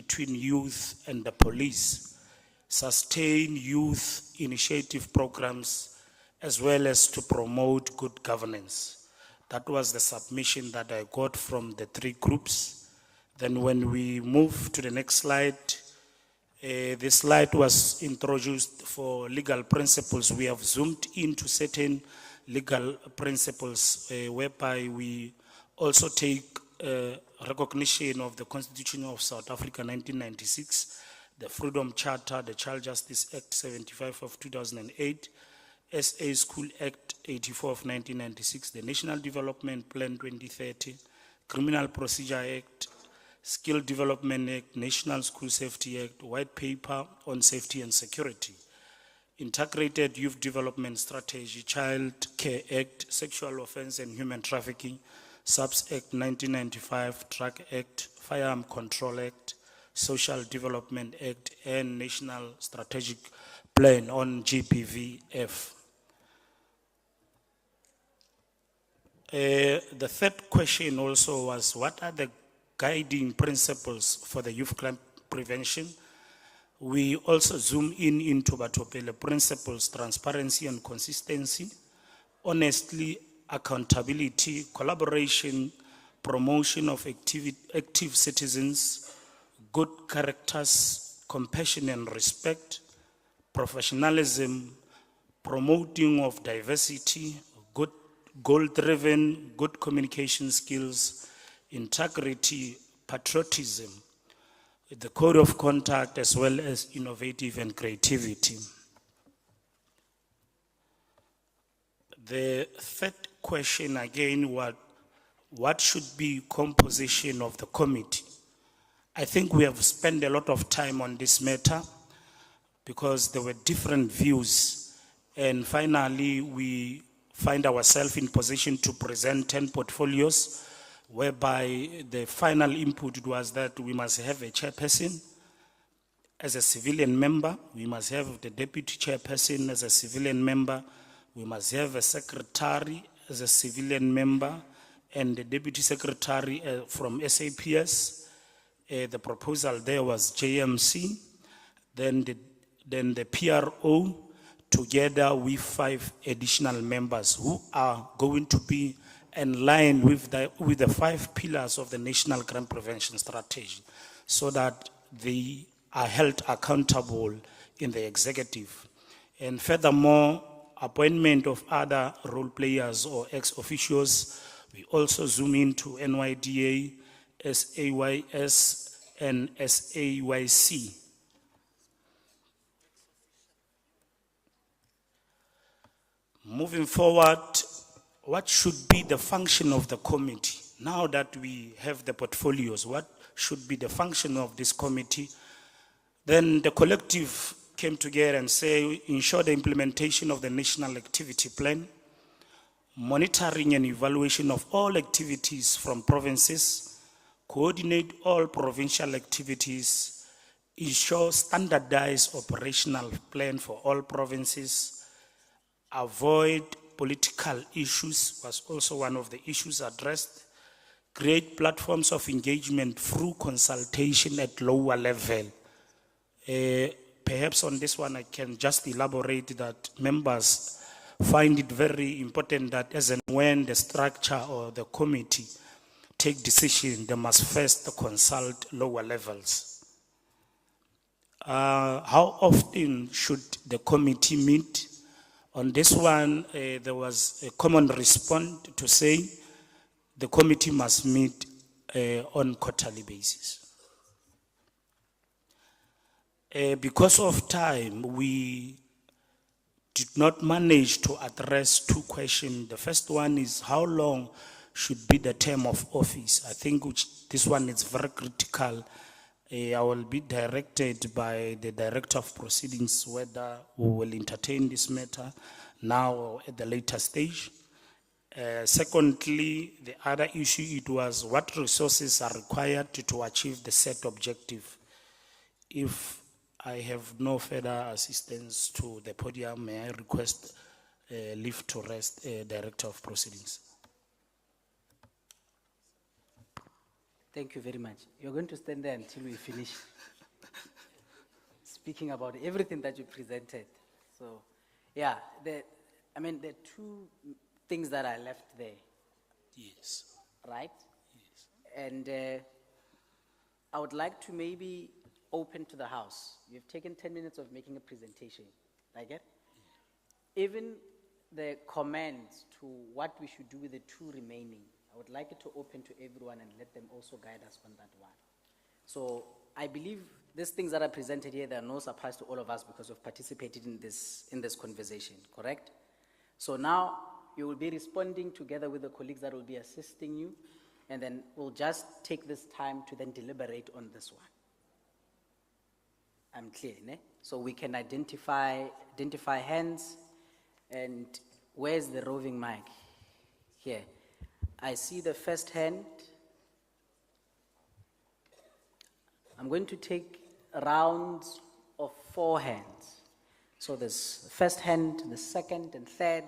between youth and the police, sustain youth initiative programs, as well as to promote good governance. That was the submission that I got from the three groups. Then when we move to the next slide, this slide was introduced for legal principles. We have zoomed into certain legal principles whereby we also take recognition of the Constitution of South Africa 1996, the Freedom Charter, the Child Justice Act 75 of 2008, SA School Act 84 of 1996, the National Development Plan 2030, Criminal Procedure Act, Skill Development Act, National School Safety Act, White Paper on Safety and Security, Integrated Youth Development Strategy, Child Care Act, Sexual Offense and Human Trafficking, SAPS Act 1995, Drug Act, Firearm Control Act, Social Development Act, and National Strategic Plan on GBVF. The third question also was, what are the guiding principles for the youth crime prevention? We also zoom into Batopele principles: transparency and consistency, honesty, accountability, collaboration, promotion of active citizens, good characters, compassion and respect, professionalism, promoting of diversity, good goal-driven, good communication skills, integrity, patriotism, the code of conduct, as well as innovative and creativity. The third question again, what should be composition of the committee? I think we have spent a lot of time on this matter because there were different views, and finally we find ourselves in position to present 10 portfolios, whereby the final input was that we must have a chairperson as a civilian member, we must have the deputy chairperson as a civilian member, we must have a secretary as a civilian member, and the deputy secretary from SAPS. The proposal there was JMC, then the PRO, together with 5 additional members who are going to be in line with the 5 pillars of the National Crime Prevention Strategy, so that they are held accountable in the executive. And furthermore, appointment of other role players or ex-officios. We also zoom into NYDA, SAYS, and SAYC. Moving forward, what should be the function of the committee? Now that we have the portfolios, what should be the function of this committee? Then the collective came together and say, ensure the implementation of the National Activity Plan, monitoring and evaluation of all activities from provinces, coordinate all provincial activities, ensure standardized operational plan for all provinces, avoid political issues was also one of the issues addressed, create platforms of engagement through consultation at lower level. Perhaps on this one I can just elaborate that members find it very important that as and when the structure or the committee take decision, they must first consult lower levels. How often should the committee meet? On this one, there was a common response to say the committee must meet on quarterly basis. Because of time, we did not manage to address 2 questions. The first one is, how long should be the term of office? I think this one is very critical. I will be directed by the Director of Proceedings whether we will entertain this matter now or at the later stage. Secondly, the other issue, it was what resources are required to achieve the set objective. If I have no further assistance to the podium, may I request leave to rest, Director of Proceedings. Thank you very much. You're going to stand there until we finish speaking about everything that you presented. So, yeah, there are two things that are left there, Yes. right? And I would like to maybe open to the House. You've taken 10 minutes of making a presentation, like it? Even the comments to what we should do with the two remaining, I would like it to open to everyone and let them also guide us on that one. So I believe these things that are presented here, they are no surprise to all of us because we've participated in this conversation, correct? So now you will be responding together with the colleagues that will be assisting you, and then we'll just take this time to then deliberate on this one. I'm clear, ne? So we can identify hands, and where's the roving mic? Here. I see the first hand. I'm going to take rounds of 4 hands. So there's first hand, the second and third.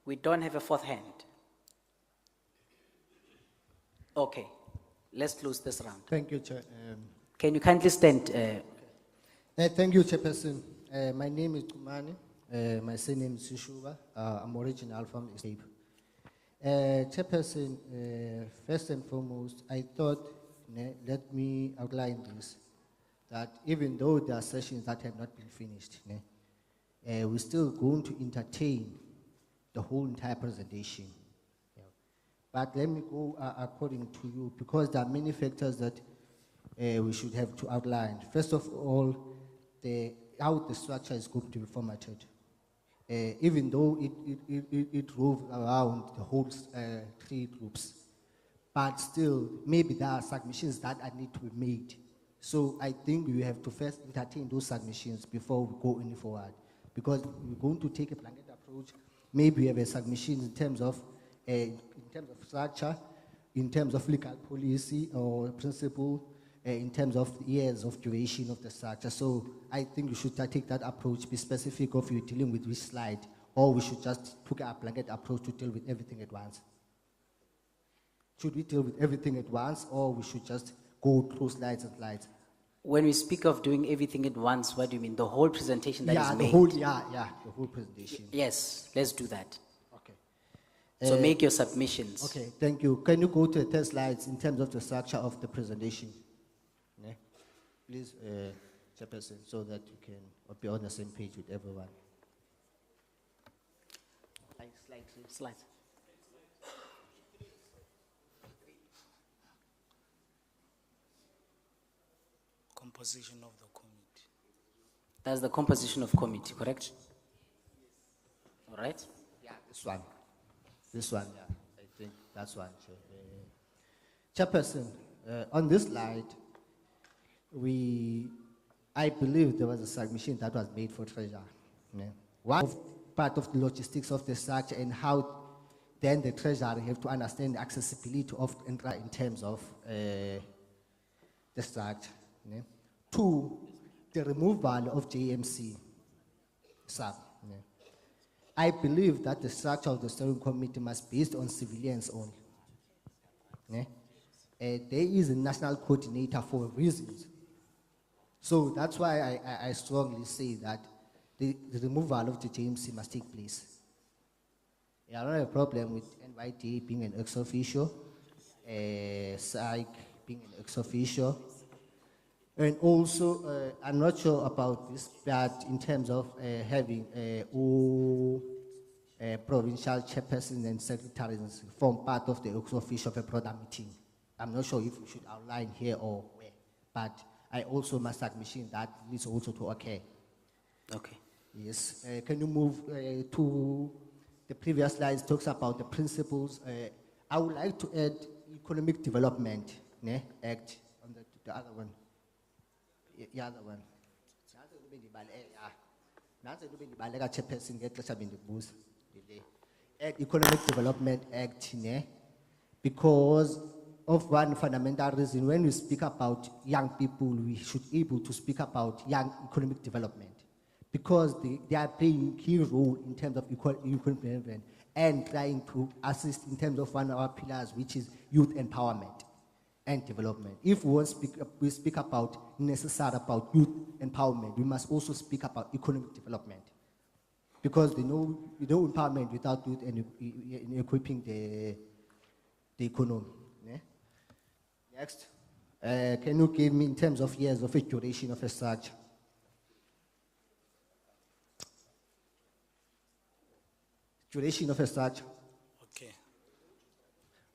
We don't have a fourth hand. Okay, let's close this round. Thank you, Chair. Can you kindly stand? Thank you, Chairperson. My name is Kumani. My surname is Sishuba. I'm original from Cape. Chairperson, first and foremost, I thought, let me outline this, that even though there are sessions that have not been finished, we're still going to entertain the whole entire presentation. But let me go according to you, because there are many factors that we should have to outline. First of all, how the structure is going to be formatted. Even though it roved around the whole 3 groups, but still, maybe there are submissions that need to be made. So I think we have to first entertain those submissions before we go any forward. Because we're going to take a blanket approach. Maybe we have a submission in terms of structure, in terms of legal policy or principle, in terms of years of duration of the structure. So I think we should take that approach, be specific of you dealing with which slide, or we should just take a blanket approach to deal with everything at once. Should we deal with everything at once, or we should just go through slides and slides? When we speak of doing everything at once, what do you mean? The whole presentation that is made? The whole presentation. Yes, let's do that. Okay. So make your submissions. Okay, thank you. Can you go to the 10 slides in terms of the structure of the presentation? Please, Chairperson, so that you can be on the same page with everyone. Slides. Composition of the committee. That's the composition of committee, correct? All right? Yeah, this one. This one, yeah. I think that's one. Chairperson, on this slide, I believe there was a submission that was made for treasurer. One part of the logistics of the structure and how then the treasurer have to understand the accessibility of in terms of the structure. 2, the removal of JMC SAP. I believe that the structure of the steering committee must be based on civilians only. There is a national coordinator for reasons. So that's why I strongly say that the removal of the JMC must take place. I don't have a problem with NYD being an ex-officio, SAIC being an ex-officio. And also, I'm not sure about this, but in terms of having provincial chairperson and secretaries form part of the ex-officio of a broader meeting. I'm not sure if we should outline here or where, but I also must submission that needs also to occur. Okay. Yes. Can you move to the previous slides? Talks about the principles. I would like to add Economic Development Act on the other one. The other one. Add Economic Development Act, because of one fundamental reason. When we speak about young people, we should be able to speak about young economic development, because they are playing a key role in terms of economic development and trying to assist in terms of one of our pillars, which is youth empowerment. and development. If we want to we speak about necessary about youth empowerment, we must also speak about economic development. Because you know empowerment without youth and equipping the economy. Yeah? Next, can you give me in terms of years of a duration of a structure? Duration of a structure. Okay.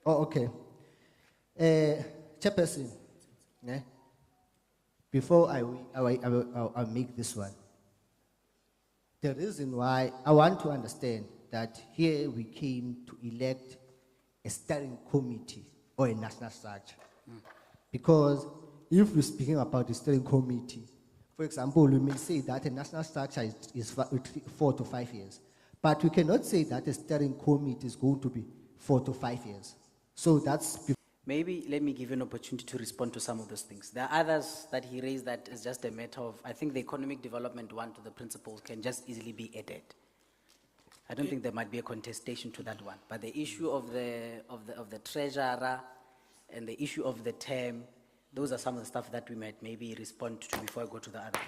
Oh, okay. Chairperson, yeah? Before I'll make this one, the reason why I want to understand that here we came to elect a steering committee or a national structure. Because if we're speaking about the steering committee, for example, we may say that a national structure is 4 to 5 years. But we cannot say that a steering committee is going to be 4 to 5 years. So that's... Maybe let me give you an opportunity to respond to some of those things. There are others that he raised that is just a matter of, I think the economic development one to the principles can just easily be added. I don't think there might be a contestation to that one. But the issue of the treasurer and the issue of the term, those are some of the stuff that we might maybe respond to before I go to the other.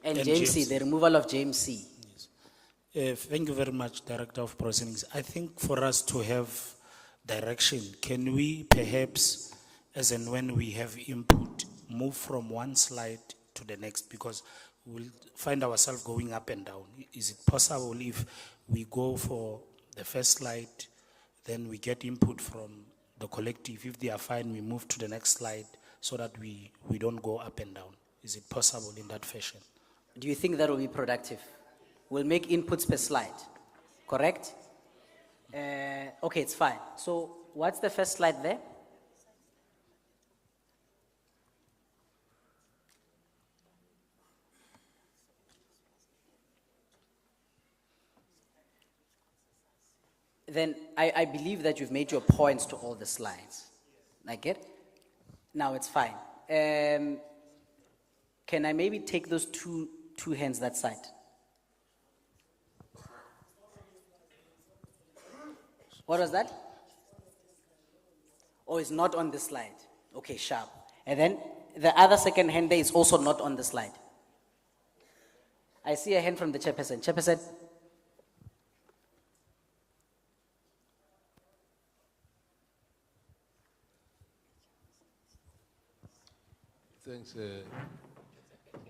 And James C, the removal of James C. Thank you very much, Director of Proceedings. I think for us to have direction, can we perhaps, as and when we have input, move from one slide to the next, because we'll find ourselves going up and down. Is it possible if we go for the first slide, then we get input from the collective? If they are fine, we move to the next slide so that we don't go up and down. Is it possible in that fashion? Do you think that will be productive? We'll make inputs per slide, correct? Okay, it's fine. So what's the first slide there? Then I believe that you've made your points to all the slides. I get? Now it's fine. Can I maybe take those two hands that side? What was that? Oh, it's not on the slide. Okay, sharp. And then the other second hand there is also not on the slide. I see a hand from the chairperson. Chairperson.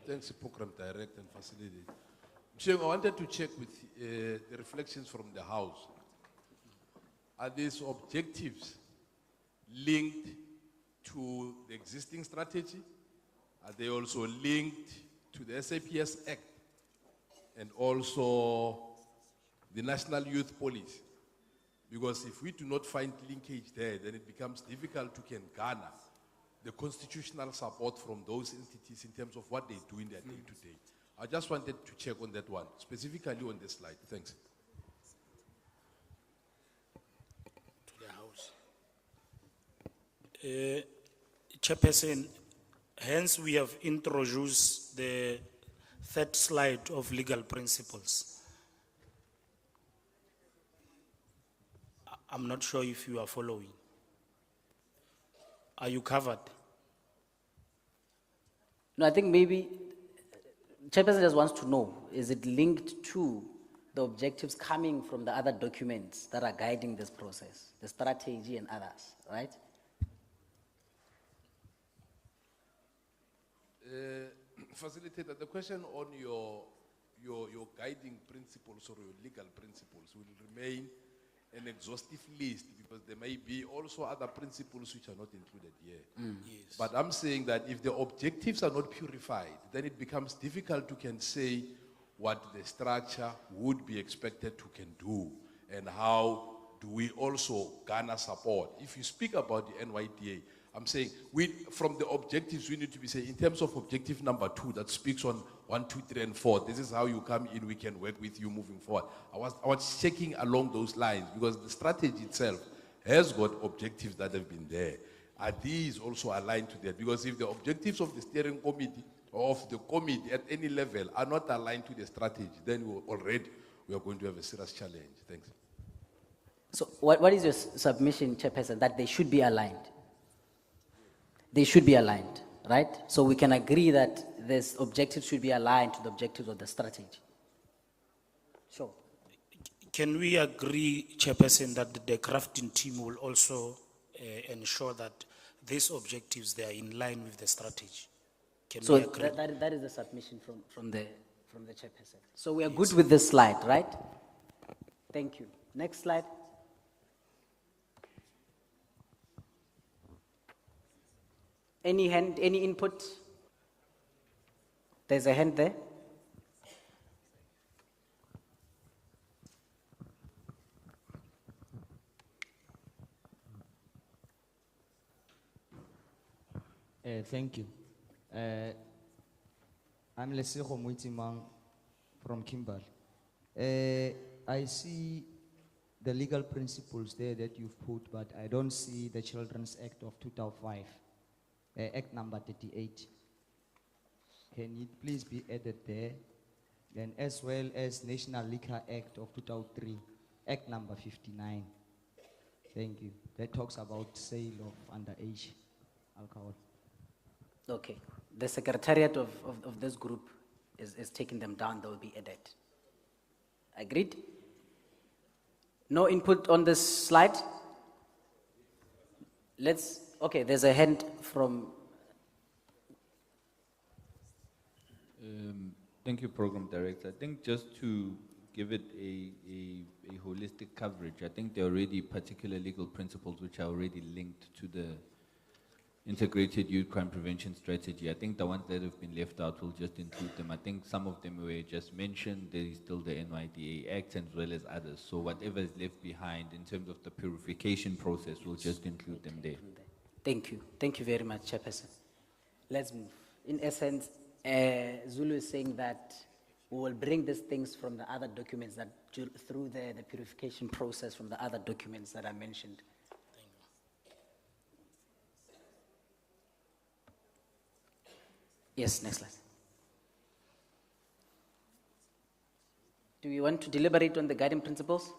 Thanks, Program Director and Facility. Mr. I wanted to check with the reflections from the House. Are these objectives linked to the existing strategy? Are they also linked to the SAPS Act and also the National Youth Policy? Because if we do not find linkage there, then it becomes difficult to garner the constitutional support from those entities in terms of what they do in their day-to-day. I just wanted to check on that one, specifically on this slide. Thanks. Chairperson, hence we have introduced the third slide of legal principles. I'm not sure if you are following. Are you covered? No, I think maybe Chairperson just wants to know, is it linked to the objectives coming from the other documents that are guiding this process, the strategy and others, right? Facilitator, the question on your guiding principles or your legal principles will remain an exhaustive list, because there may be also other principles which are not included here. Yes. But I'm saying that if the objectives are not purified, then it becomes difficult to say what the structure would be expected to do, and how do we also garner support. If you speak about the NYDA, I'm saying from the objectives, we need to be saying, in terms of objective number 2, that speaks on 1, 2, 3, and 4, this is how you come in, we can work with you moving forward. I was checking along those lines, because the strategy itself has got objectives that have been there. Are these also aligned to that? Because if the objectives of the steering committee or of the committee at any level are not aligned to the strategy, then we are going to have a serious challenge. Thanks. So what is your submission, Chairperson, that they should be aligned? They should be aligned, right? So we can agree that this objective should be aligned to the objectives of the strategy. Sure. Can we agree, Chairperson, that the crafting team will also ensure that these objectives, they are in line with the strategy? Can So we agree? that is the submission from the Chairperson. So we are good with this slide, right? Thank you. Next slide. Any hand, any input? There's a hand there. Thank you. I'm Lesego Muitimang from Kimberley. I see the legal principles there that you've put, but I don't see the Children's Act of 2005, Act number 38. Can it please be added there? Then as well as National Liquor Act of 2003, Act number 59. Thank you. That talks about sale of underage alcohol. Okay. The secretariat of this group is taking them down. They will be added. Agreed? No input on this slide? Okay, there's a hand from, Thank you, Program Director. I think just to give it a holistic coverage, I think there are already particular legal principles which are already linked to the Integrated Youth Crime Prevention Strategy. I think the ones that have been left out will just include them. I think some of them were just mentioned. There is still the NYDA Act as well as others. So whatever is left behind in terms of the purification process, we'll just include them there. thank you. Thank you very much, Chairperson. Let's move. In essence, Zulu is saying that we will bring these things from the other documents that through the purification process from the other documents that I mentioned. Yes, next slide. Do we want to deliberate on the guiding principles?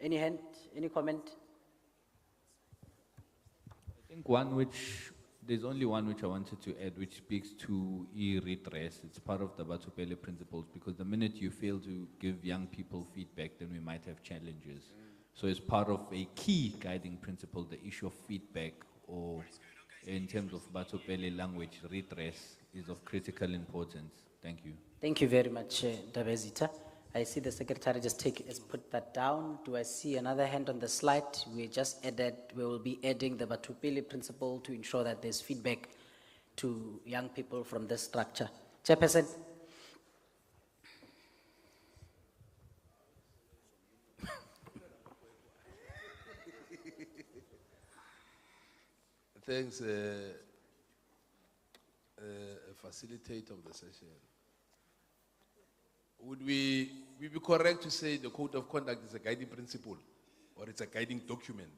Any hand, any comment? I think there's only one which I wanted to add, which speaks to e-redress. It's part of the Batupele principles, because the minute you fail to give young people feedback, then we might have challenges. So as part of a key guiding principle, the issue of feedback, or in terms of Batupele language, redress is of critical importance. Thank you. Thank you very much, Dabezita. I see the secretary just has put that down. Do I see another hand on the slide? We will be adding the Batupele principle to ensure that there's feedback to young people from this structure. Chairperson? Thanks, facilitator of the session. Would we be correct to say the code of conduct is a guiding principle, or it's a guiding document?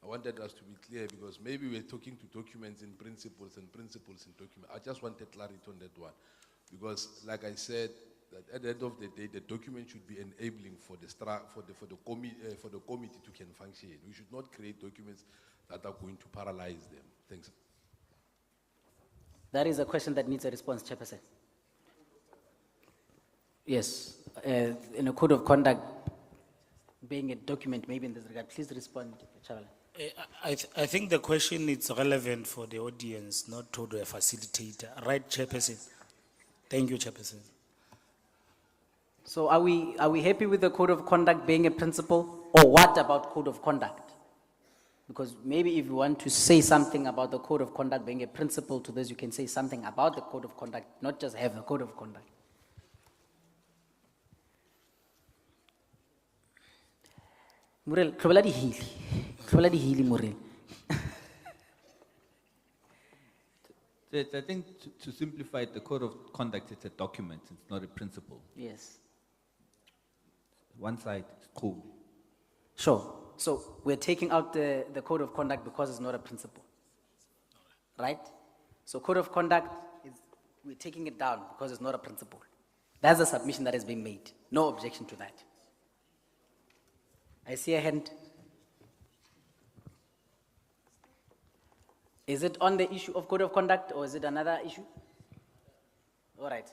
I wanted us to be clear, because maybe we're talking to documents in principles and principles in documents. I just wanted clarity on that one, because like I said, that at the end of the day, the document should be enabling for the committee to can function. We should not create documents that are going to paralyze them. Thanks. That is a question that needs a response, Chairperson. Yes, in a code of conduct, being a document, maybe in this regard, please respond, Chairman. I think the question is relevant for the audience, not to the facilitator. Right, Chairperson? Thank you, Chairperson. So are we happy with the code of conduct being a principle, or what about code of conduct? Because maybe if you want to say something about the code of conduct being a principle to this, you can say something about the code of conduct, not just have a code of conduct. Murel, tlobola di hili Murel. I think to simplify it, the code of conduct is a document, it's not a principle. Yes. One side is cool. Sure. So we're taking out the code of conduct because it's not a principle. Right? So code of conduct we're taking it down because it's not a principle. That's the submission that has been made. No objection to that. I see a hand. Is it on the issue of code of conduct or is it another issue? All right,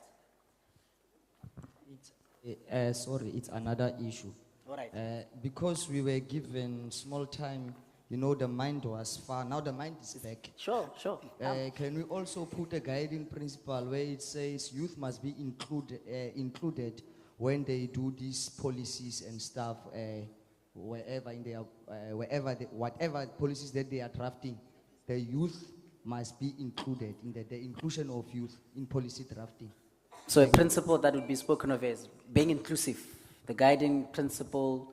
Sorry, it's another issue. all right. Because we were given small time, you know, the mind was far. Now the mind is back. Sure, sure. Can we also put a guiding principle where it says youth must be included when they do these policies and stuff, wherever in their, whatever policies that they are drafting, the youth must be included in the inclusion of youth in policy drafting. So a principle that would be spoken of as being inclusive, the guiding principle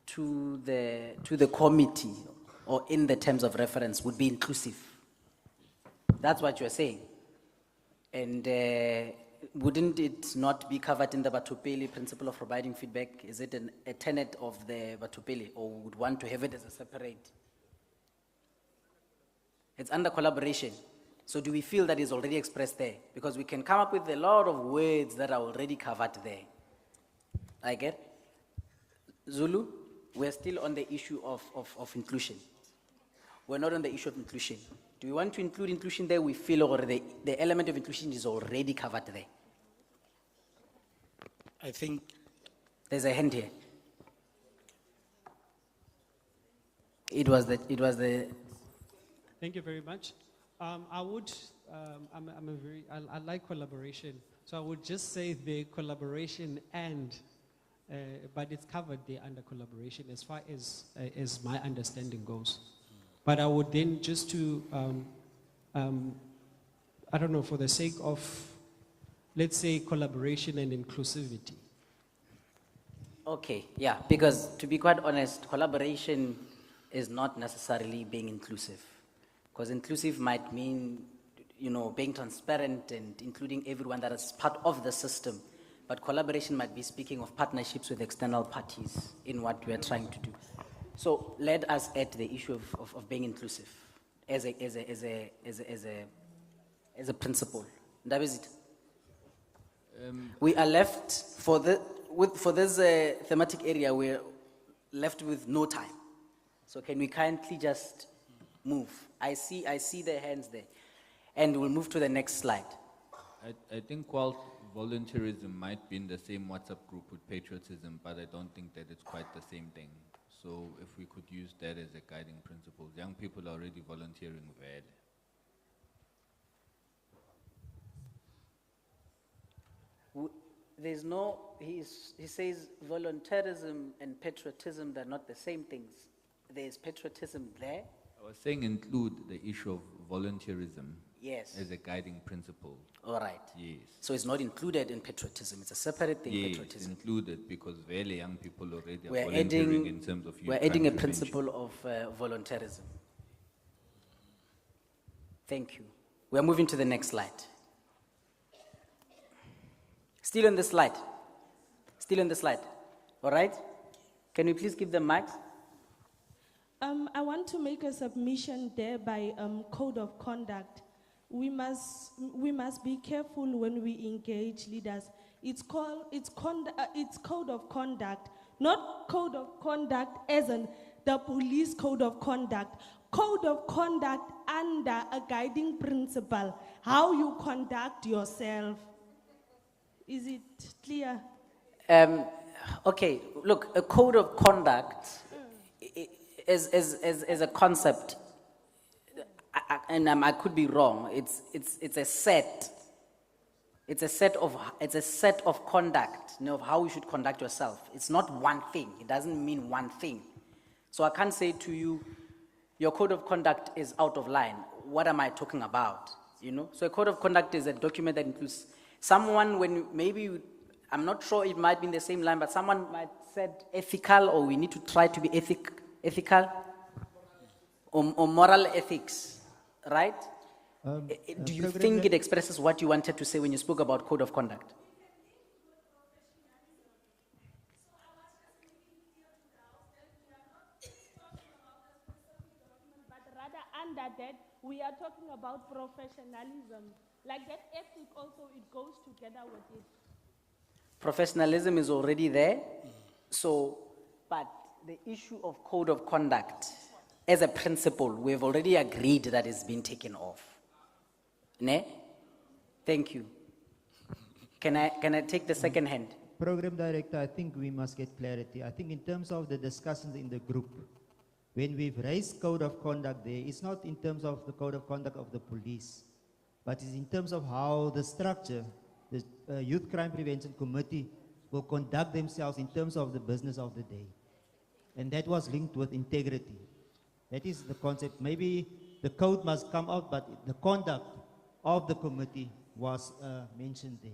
to the committee or in the terms of reference would be inclusive. That's what you're saying. And wouldn't it not be covered in the Batupele principle of providing feedback? Is it a tenet of the Batupele, or would want to have it as a separate? It's under collaboration. So do we feel that is already expressed there? Because we can come up with a lot of words that are already covered there. I get? Zulu, we're still on the issue of inclusion. We're not on the issue of inclusion. Do we want to include inclusion there? We feel or the element of inclusion is already covered there. I think There's a hand here. It was the, Thank you very much. I like collaboration. So I would just say the collaboration but it's covered there under collaboration as far as my understanding goes. But I would then just to, I don't know, for the sake of, let's say, collaboration and inclusivity. okay, yeah, because to be quite honest, collaboration is not necessarily being inclusive. Because inclusive might mean, you know, being transparent and including everyone that is part of the system. But collaboration might be speaking of partnerships with external parties in what we are trying to do. So let us add the issue of being inclusive as a principle. That is it. We are left for this thematic area. We're left with no time. So can we kindly just move? I see the hands there, and we'll move to the next slide. I think while volunteerism might be in the same WhatsApp group with patriotism, but I don't think that it's quite the same thing. So if we could use that as a guiding principle, young people are already volunteering well. There's no, he says volunteerism and patriotism, they're not the same things. There's patriotism there. I was saying include the issue of volunteerism Yes. as a guiding principle. All right. Yes. So it's not included in patriotism. It's a separate thing, Yes, patriotism. included because very young people already are We're volunteering adding, in terms of youth we're adding a crime prevention. principle of volunteerism. Thank you. We're moving to the next slide. Still on the slide. Still on the slide. All right? Can we please give the mic? I want to make a submission there by code of conduct. We must be careful when we engage leaders. It's code of conduct, not code of conduct as in the police code of conduct. Code of conduct under a guiding principle, how you conduct yourself. Is it clear? Okay, look, a code of conduct is a concept, and I could be wrong. It's a set. It's a set of conduct, you know, of how you should conduct yourself. It's not one thing. It doesn't mean one thing. So I can't say to you, your code of conduct is out of line. What am I talking about? You know. So a code of conduct is a document that includes someone when maybe I'm not sure it might be in the same line, but someone might said ethical, or we need to try to be ethical, or moral ethics, right? Do you think it expresses what you wanted to say when you spoke about code of conduct? But rather under that, we are talking about professionalism. Like that ethic also, it goes together with it. Professionalism is already there. So, but the issue of code of conduct, as a principle, we've already agreed that it's been taken off. Ne? Thank you. Can I take the second hand? Program Director, I think we must get clarity. I think in terms of the discussions in the group, when we've raised code of conduct there, it's not in terms of the code of conduct of the police, but it's in terms of how the structure, the Youth Crime Prevention Committee will conduct themselves in terms of the business of the day. And that was linked with integrity. That is the concept. Maybe the code must come out, but the conduct of the committee was mentioned there.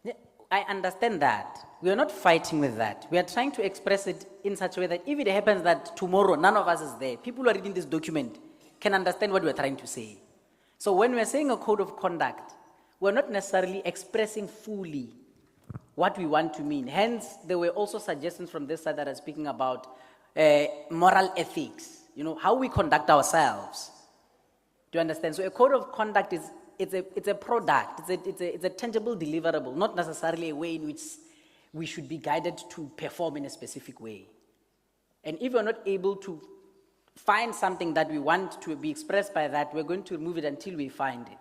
Yeah, I understand that. We are not fighting with that. We are trying to express it in such a way that if it happens that tomorrow none of us is there, people who are reading this document can understand what we are trying to say. So when we are saying a code of conduct, we're not necessarily expressing fully what we want to mean. Hence, there were also suggestions from this side that are speaking about moral ethics, how we conduct ourselves. Do you understand? So a code of conduct it's a product, it's a tangible deliverable, not necessarily a way in which we should be guided to perform in a specific way. And if we're not able to find something that we want to be expressed by that, we're going to remove it until we find it.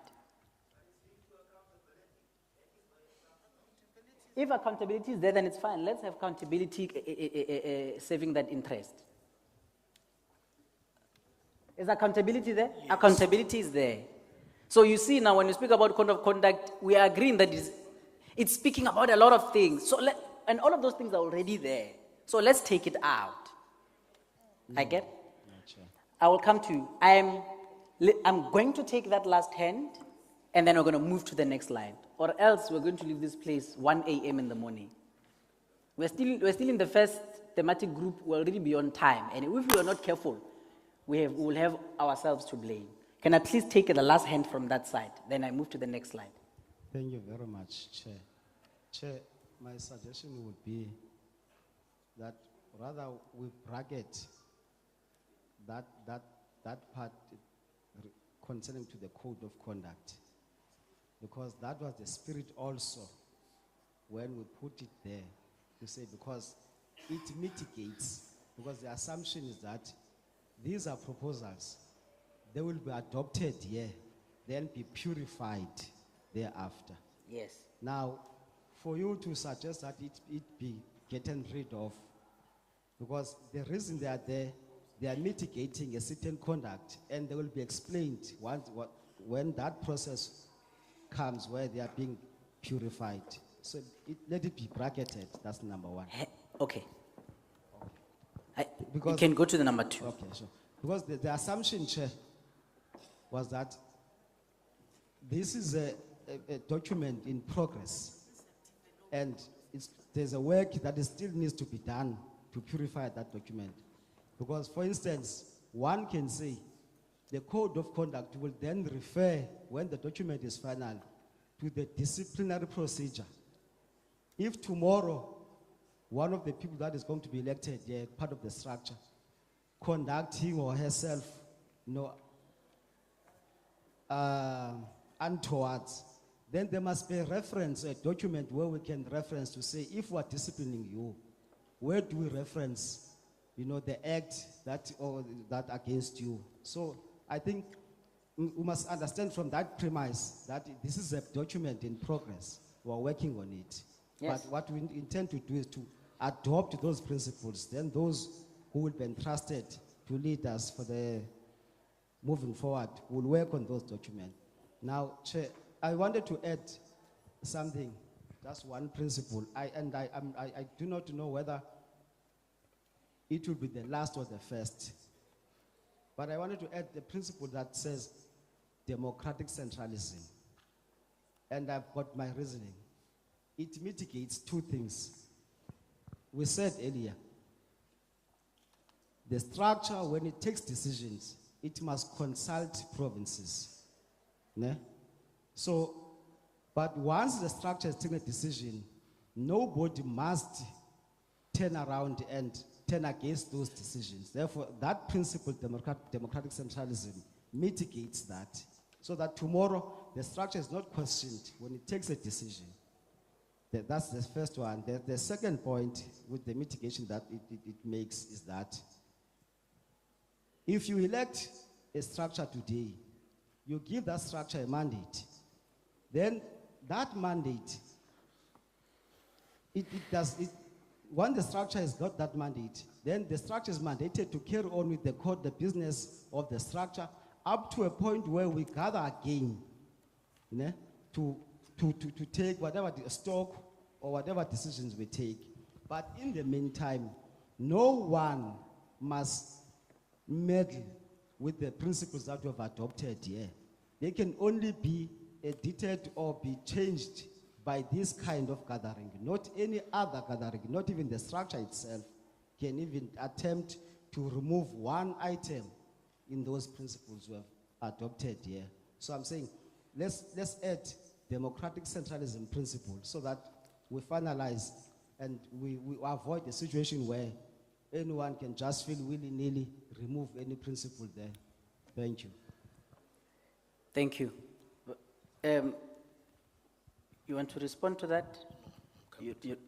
If accountability is there, then it's fine. Let's have accountability saving that interest. Is accountability there? Yes. Accountability is there. So you see now, when you speak about code of conduct, we are agreeing that it's speaking about a lot of things. So and all of those things are already there. So let's take it out. I get? I will come to you. I'm going to take that last hand, and then we're going to move to the next line. Or else we're going to leave this place 1 a.m. in the morning. We're still in the first thematic group. We're already beyond time. And if we are not careful, we will have ourselves to blame. Can I please take the last hand from that side? Then I move to the next slide. Thank you very much, Chair. Chair, my suggestion would be that rather we bracket that part concerning to the code of conduct, because that was the spirit also when we put it there, to say, because it mitigates, because the assumption is that these are proposals, they will be adopted here, then be purified thereafter. Yes. Now, for you to suggest that it be getting rid of, because the reason they are there, they are mitigating a certain conduct, and they will be explained when that process comes where they are being purified. So let it be bracketed, that's number one. Okay. You can go to the number 2. Okay, sure. Because the assumption, Chair, was that this is a document in progress, and there's a work that still needs to be done to purify that document. Because, for instance, one can say the code of conduct will then refer, when the document is final, to the disciplinary procedure. If tomorrow, one of the people that is going to be elected, part of the structure, conduct him or herself, untowards, then there must be a reference, a document where we can reference to say, if we're disciplining you, where do we reference, the act that against you? So I think we must understand from that premise that this is a document in progress. We're working on it. Yes. But what we intend to do is to adopt those principles. Then those who will be entrusted to lead us for the moving forward will work on those documents. Now, Chair, I wanted to add something. That's one principle. I do not know whether it will be the last or the first. But I wanted to add the principle that says democratic centralism. And I've got my reasoning. It mitigates two things. We said earlier, the structure, when it takes decisions, it must consult provinces. Ne? So, but once the structure has taken a decision, nobody must turn around and turn against those decisions. Therefore, that principle, democratic centralism, mitigates that, so that tomorrow the structure is not questioned when it takes a decision. That's the first one. The second point with the mitigation that it makes is that if you elect a structure today, you give that structure a mandate, then that mandate, once the structure has got that mandate, then the structure is mandated to carry on with the business of the structure up to a point where we gather again, to take whatever the stock or whatever decisions we take. But in the meantime, no one must meddle with the principles that we have adopted here. They can only be edited or be changed by this kind of gathering, not any other gathering, not even the structure itself can even attempt to remove one item in those principles we have adopted here. So I'm saying, let's add democratic centralism principle so that we finalize and we avoid a situation where anyone can just feel willy-nilly remove any principle there. Thank you. Thank you. You want to respond to that?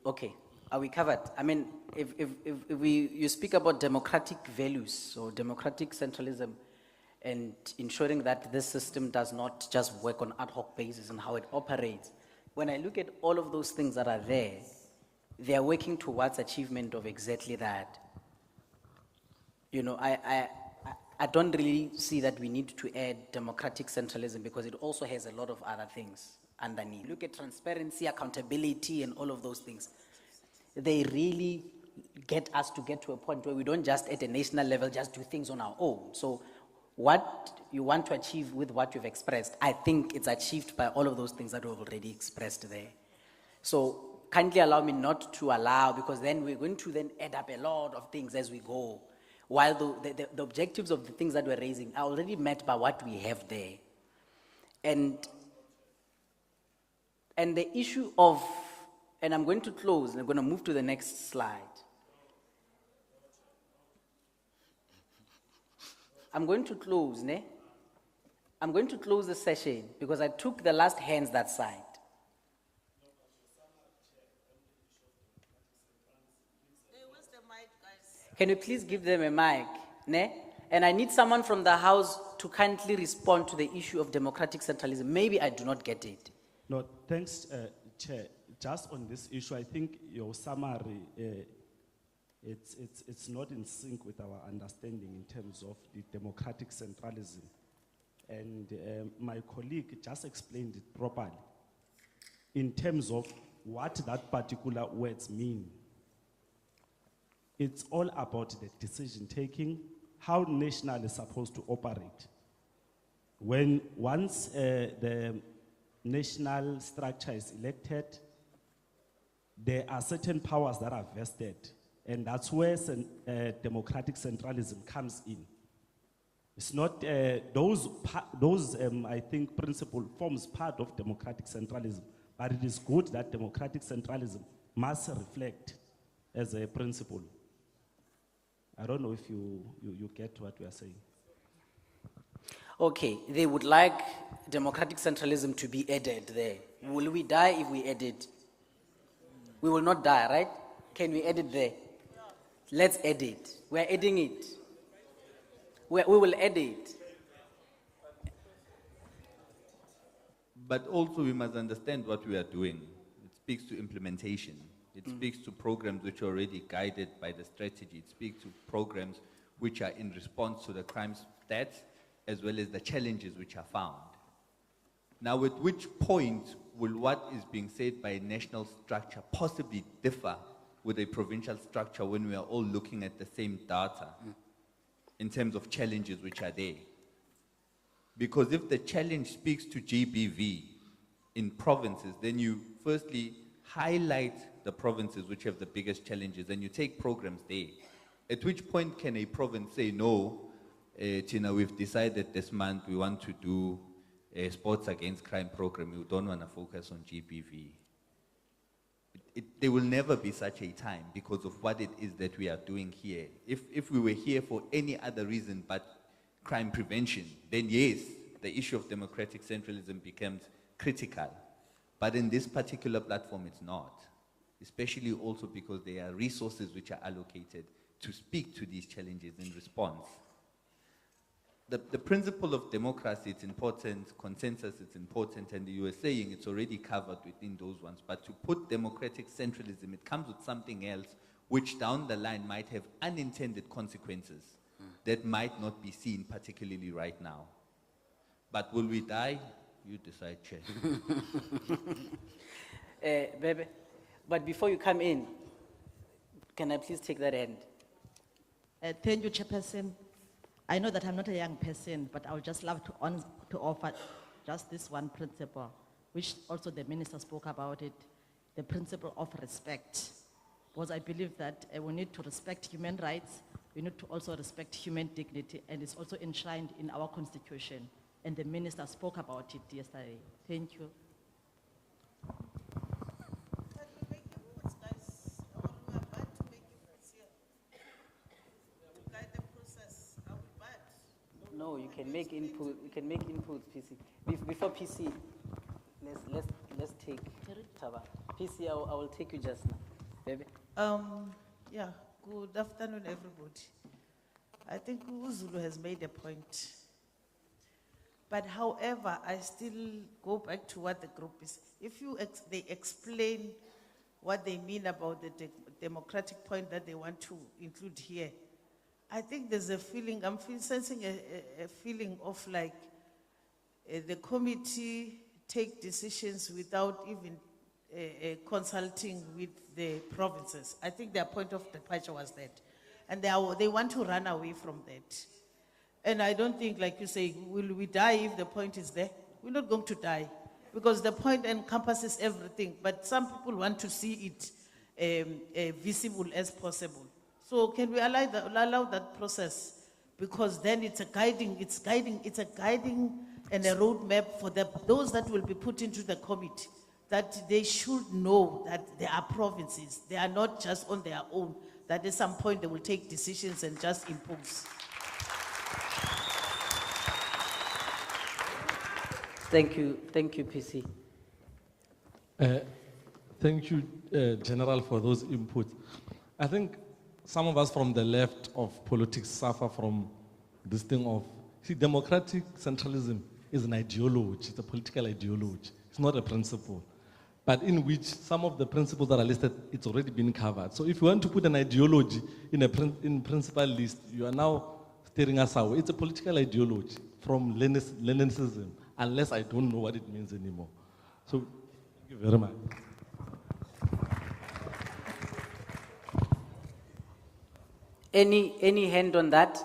Okay. Are we covered? I mean, if you speak about democratic values or democratic centralism and ensuring that this system does not just work on ad hoc basis and how it operates, when I look at all of those things that are there, they are working towards achievement of exactly that. You know, I don't really see that we need to add democratic centralism because it also has a lot of other things underneath. Look at transparency, accountability, and all of those things. They really get us to get to a point where we don't just at a national level just do things on our own. So what you want to achieve with what you've expressed, I think it's achieved by all of those things that we've already expressed there. So kindly allow me not to allow, because then we're going to then add up a lot of things as we go. While the objectives of the things that we're raising are already met by what we have there. And the issue of, and I'm going to close, and I'm going to move to the next slide. I'm going to close, ne? I'm going to close the session because I took the last hands that side. Where's the mic, guys? Can you please give them a mic, ne? And I need someone from the house to kindly respond to the issue of democratic centralism. Maybe I do not get it. No, thanks, Chair. Just on this issue, I think your summary, it's not in sync with our understanding in terms of the democratic centralism. And my colleague just explained it properly in terms of what that particular words mean. It's all about the decision taking, how national is supposed to operate. Once the national structure is elected, there are certain powers that are vested, and that's where democratic centralism comes in. It's not, those I think, principle forms part of democratic centralism, but it is good that democratic centralism must reflect as a principle. I don't know if you get what we are saying. Okay, they would like democratic centralism to be added there. Will we die if we add it? We will not die, right? Can we add it there? Let's add it. We're adding it. We will add it. But also we must understand what we are doing. It speaks to implementation. It speaks to programs which are already guided by the strategy. It speaks to programs which are in response to the crime stats as well as the challenges which are found. Now, at which point will what is being said by a national structure possibly differ with a provincial structure when we are all looking at the same data in terms of challenges which are there? Because if the challenge speaks to GBV in provinces, then you firstly highlight the provinces which have the biggest challenges and you take programs there. At which point can a province say, no, Tina, we've decided this month we want to do a sports against crime program. We don't want to focus on GBV. There will never be such a time because of what it is that we are doing here. If we were here for any other reason but crime prevention, then yes, the issue of democratic centralism becomes critical. But in this particular platform, it's not. Especially also because there are resources which are allocated to speak to these challenges in response. The principle of democracy, it's important, consensus, it's important, and you were saying it's already covered within those ones. But to put democratic centralism, it comes with something else which down the line might have unintended consequences that might not be seen, particularly right now. But will we die? You decide, Chair. Bebe, but before you come in, can I please take that hand? Thank you, Chairperson. I know that I'm not a young person, but I would just love to offer just this one principle, which also the minister spoke about it, the principle of respect. Because I believe that we need to respect human rights, we need to also respect human dignity, and it's also enshrined in our constitution. And the minister spoke about it yesterday. Thank you. No, you can make input. You can make inputs, PC. Before PC, let's take Taba. PC, I will take you just now, baby. Yeah, good afternoon, everybody. I think Zulu has made a point. But however, I still go back to what the group is. If they explain what they mean about the democratic point that they want to include here, I think there's a feeling, sensing a feeling of like the committee take decisions without even consulting with the provinces. I think their point of departure was that. And they want to run away from that. And I don't think, like you say, will we die if the point is there? We're not going to die because the point encompasses everything, but some people want to see it visible as possible. So can we allow that process? Because then it's a guiding and a roadmap for those that will be put into the committee, that they should know that there are provinces. They are not just on their own, that at some point they will take decisions and just impose. Thank you, PC. Thank you, General, for those inputs. I think some of us from the left of politics suffer from this thing of, see, democratic centralism is an ideology, it's a political ideology, it's not a principle. But in which some of the principles that are listed, it's already been covered. So if you want to put an ideology in principal list, you are now steering us away. It's a political ideology from Leninism, unless I don't know what it means anymore. So thank you very much. Any hand on that?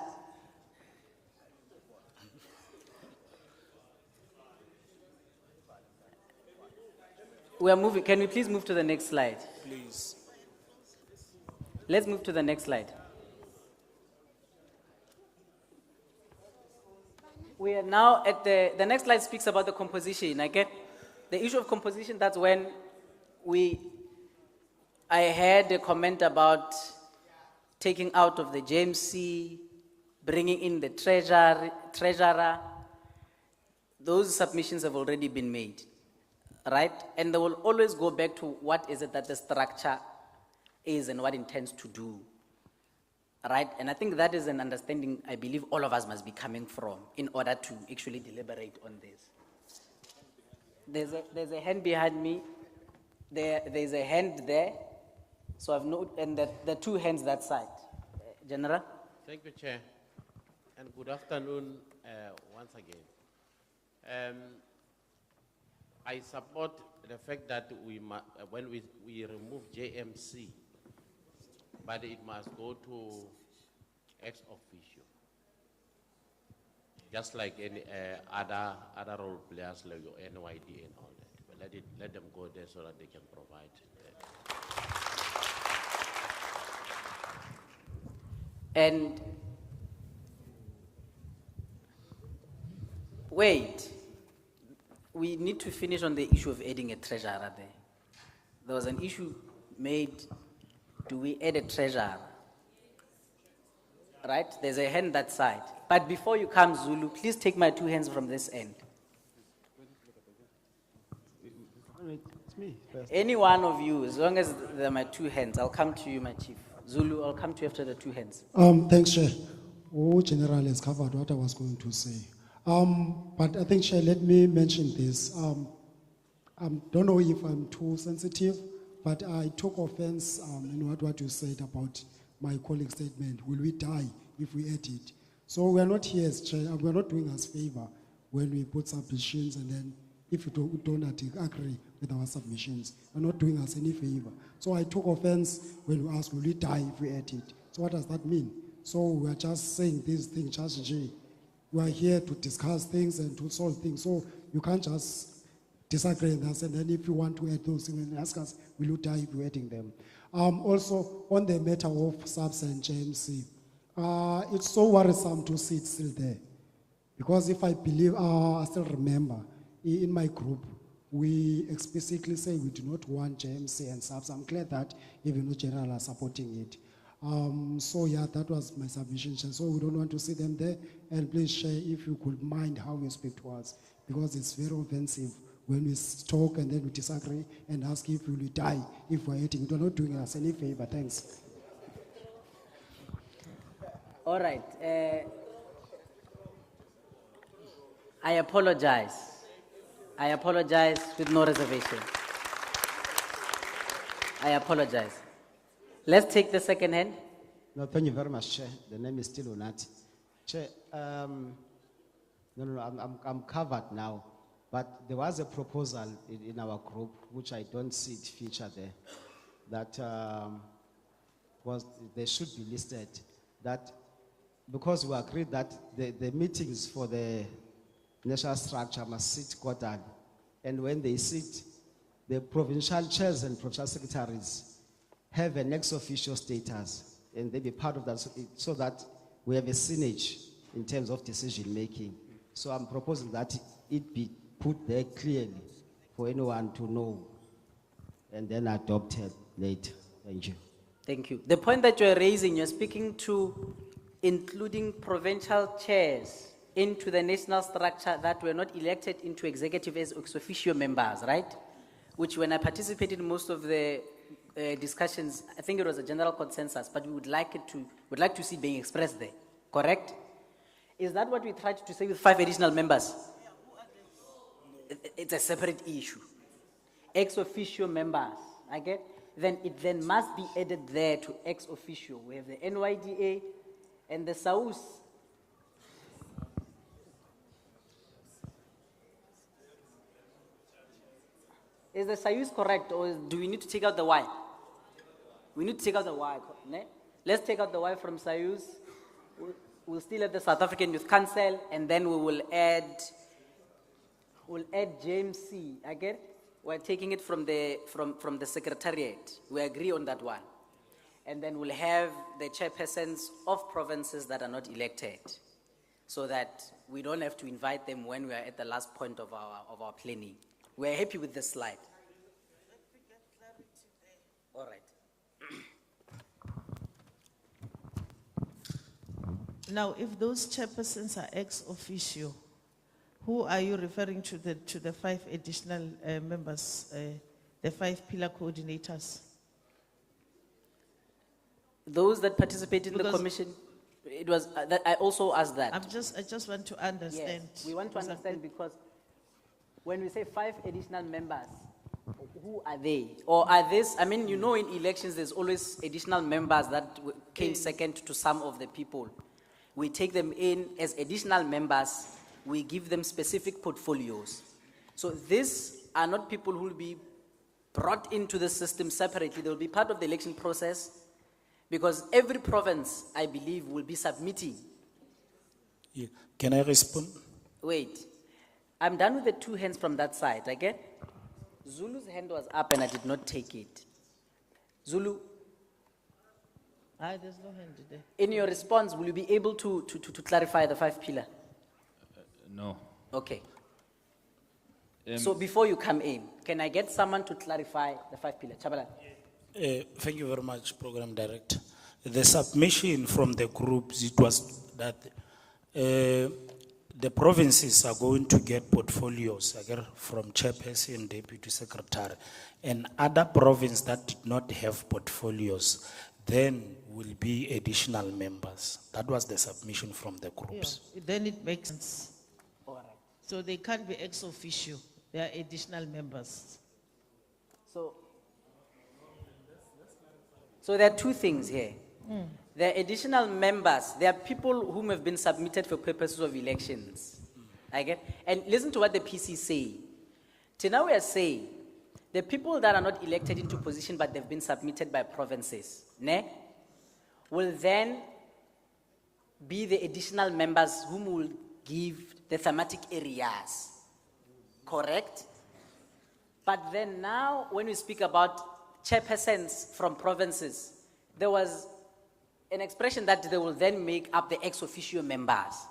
We are moving. Can we please move to the next slide? Please. Let's move to the next slide. We are now at the next slide speaks about the composition. I get the issue of composition. That's when I had a comment about taking out of the JMC, bringing in the treasurer. Those submissions have already been made, right? And they will always go back to what is it that the structure is and what it intends to do, right? And I think that is an understanding I believe all of us must be coming from in order to actually deliberate on this. There's a hand behind me. There's a hand there. So I've noted, and the two hands that side. General? Thank you, Chair. And good afternoon once again. I support the fact that when we remove JMC, but it must go to ex officio. Just like any other role players like your NYD and all that. But let them go there so that they can provide. And wait, we need to finish on the issue of adding a treasurer there. There was an issue made, do we add a treasurer? Right, there's a hand that side. But before you come, Zulu, please take my two hands from this end. me first. Any one of you, as long as there are my two hands, I'll come to you, my chief. Zulu, I'll come to you after the two hands. Thanks, Chair. General has covered what I was going to say. But I think, Chair, let me mention this. I don't know if I'm too sensitive, but I took offense in what you said about my colleague's statement. Will we die if we edit? So we are not here as Chair, we are not doing us favor when we put submissions and then if you don't agree with our submissions, we're not doing us any favor. So I took offense when you asked, will we die if we edit? So what does that mean? So we are just saying this thing, just G. We are here to discuss things and to solve things. So you can't just disagree with us and then if you want to add those things, then ask us, will you die if you're adding them? Also, on the matter of SAPS and JMC, it's so worrisome to see it still there. Because if I believe, I still remember, in my group, we explicitly say we do not want JMC and SAPS. I'm glad that even the general are supporting it. So yeah, that was my submission. So we don't want to see them there. And please share if you could mind how you speak to us, because it's very offensive when we talk and then we disagree and ask if we will die if we're eating. You're not doing us any favor. Thanks. All right. I apologize. I apologize with no reservation. I apologize. Let's take the second hand. No, thank you very much, Chair. The name is still Unati. Chair, I'm covered now. But there was a proposal in our group, which I don't see it featured there, that they should be listed. That because we agreed that the meetings for the national structure must sit quarterly, and when they sit, the provincial chairs and provincial secretaries have an ex officio status, and they be part of that, so that we have a synergy in terms of decision making. So I'm proposing that it be put there clearly for anyone to know and then adopted later. Thank you. Thank you. The point that you're raising, you're speaking to including provincial chairs into the national structure that were not elected into executive as ex officio members, right? Which when I participated in most of the discussions, I think it was a general consensus, but we would like to see being expressed there, correct? Is that what we tried to say with 5 additional members? It's a separate issue. Ex officio members, I get? Then it then must be added there to ex officio. We have the NYDA and the SAUS. Is the SAUS correct, or do we need to take out the Y? We need to take out the Y. Ne? Let's take out the Y from SAUS. We'll still have the South African Youth Council, and then we will add JMC. I get? We're taking it from the secretariat. We agree on that one. And then we'll have the chairpersons of provinces that are not elected, so that we don't have to invite them when we are at the last point of our planning. We're happy with this slide. All right. Now, if those chairpersons are ex officio, who are you referring to the 5 additional members, the 5 pillar coordinators? Those that participated in the commission, it was that I also asked that. I just want to understand. Yes, we want to understand because when we say 5 additional members, who are they? Or are this, I mean, you know, in elections, there's always additional members that came second to some of the people. We take them in as additional members, we give them specific portfolios. So these are not people who will be brought into the system separately. They will be part of the election process because every province, I believe, will be submitting. Yeah. Can I respond? Wait. I'm done with the 2 hands from that side, I get? Zulu's hand was up and I did not take it. Zulu, There's no hand there. in your response, will you be able to clarify the 5 pillar? No. Okay. So before you come in, can I get someone to clarify the 5 pillar? Chabala. Thank you very much, Program Director. The submission from the groups, it was that the provinces are going to get portfolios again, from chairperson, deputy secretary, and other provinces that did not have portfolios then will be additional members. That was the submission from the groups. Yeah, then it makes sense. So they can't be ex officio, they are additional members. So there are two things here. There are additional members. There are people whom have been submitted for purposes of elections. I get? And listen to what the PC say. Till now we are saying the people that are not elected into position but they've been submitted by provinces, will then be the additional members whom will give the thematic areas. Correct? But then now when we speak about chairpersons from provinces, there was an expression that they will then make up the ex officio members.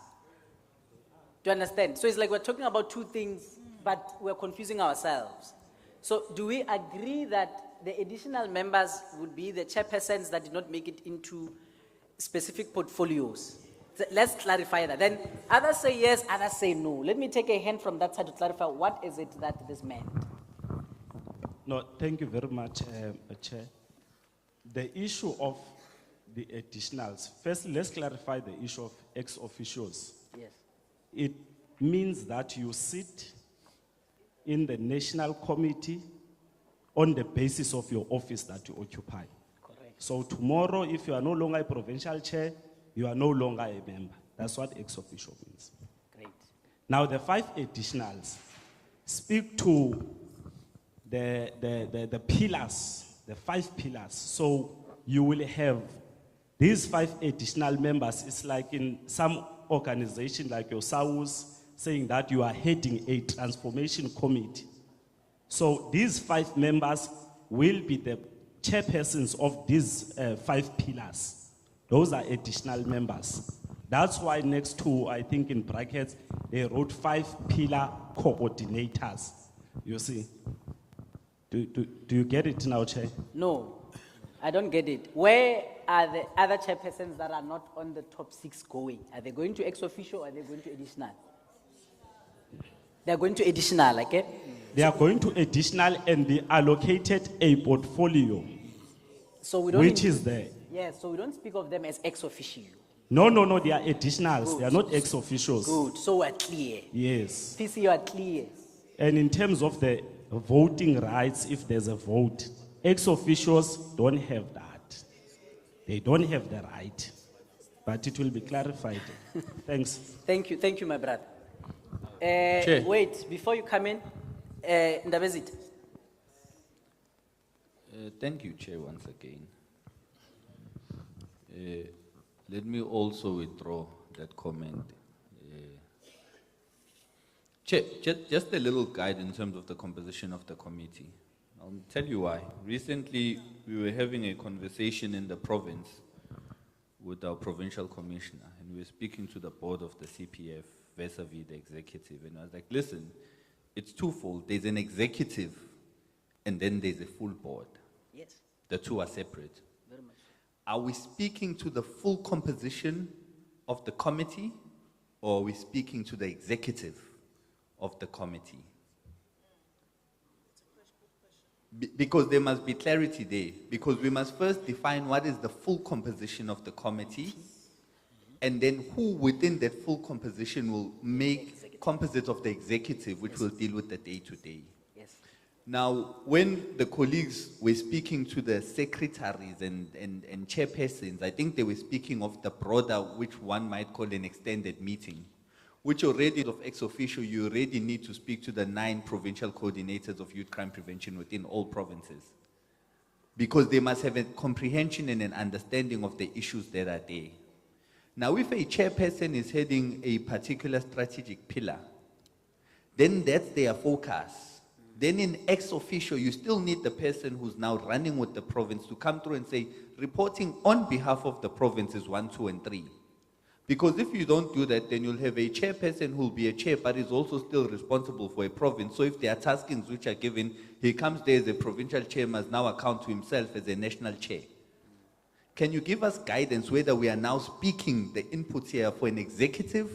Do you understand? So it's like we're talking about two things, but we're confusing ourselves. So do we agree that the additional members would be the chairpersons that did not make it into specific portfolios? So let's clarify that. Then others say yes, others say no. Let me take a hand from that side to clarify what is it that this meant. No, thank you very much, Chair. The issue of the additionals, first let's clarify the issue of ex officios. Yes. It means that you sit in the national committee on the basis of your office that you occupy. Correct. So tomorrow, if you are no longer a provincial chair, you are no longer a member. That's what ex officio means. Great. Now the 5 additionals speak to the pillars, the 5 pillars. So you will have these 5 additional members. It's like in some organization like your SAPS saying that you are heading a transformation committee. So these 5 members will be the chairpersons of these 5 pillars. Those are additional members. That's why next to, I think in brackets, they wrote 5 pillar coordinators. You see? Do you get it now, Chair? No, I don't get it. Where are the other chairpersons that are not on the top 6 going? Are they going to ex officio or are they going to additional? They're going to additional, okay? They are going to additional and they allocated a portfolio, So we don't which is there. Yes, so we don't speak of them as ex officio. No, they are additionals. They are not ex officios. Good, so we're clear. Yes. PC, you are clear. And in terms of the voting rights, if there's a vote, ex officios don't have that. They don't have the right. But it will be clarified. Thanks. Thank you, my brother. Chair. Wait, before you come in, Indaba. Thank you, Chair, once again. Let me also withdraw that comment. Chair, just a little guide in terms of the composition of the committee. I'll tell you why. Recently, we were having a conversation in the province with our provincial commissioner, and we were speaking to the board of the CPF vis-a-vis the executive, and I was like, listen, it's twofold. There's an executive, and then there's a full board. Yes. The two are separate. Very much. Are we speaking to the full composition of the committee, or are we speaking to the executive of the committee? Because there must be clarity there, because we must first define what is the full composition of the committee, and then who within that full composition will make composite of the executive, which will deal with the day-to-day. Yes. Now, when the colleagues were speaking to the secretaries and chairpersons, I think they were speaking of the broader, which one might call an extended meeting, which already of ex officio, you already need to speak to the 9 provincial coordinators of youth crime prevention within all provinces. Because they must have a comprehension and an understanding of the issues that are there. Now, if a chairperson is heading a particular strategic pillar, then that's their focus. Then in ex officio, you still need the person who's now running with the province to come through and say, reporting on behalf of the provinces 1, 2, and 3. Because if you don't do that, then you'll have a chairperson who will be a chair, but is also still responsible for a province. So if there are taskings which are given, he comes there as a provincial chair, must now account to himself as a national chair. Can you give us guidance whether we are now speaking the inputs here for an executive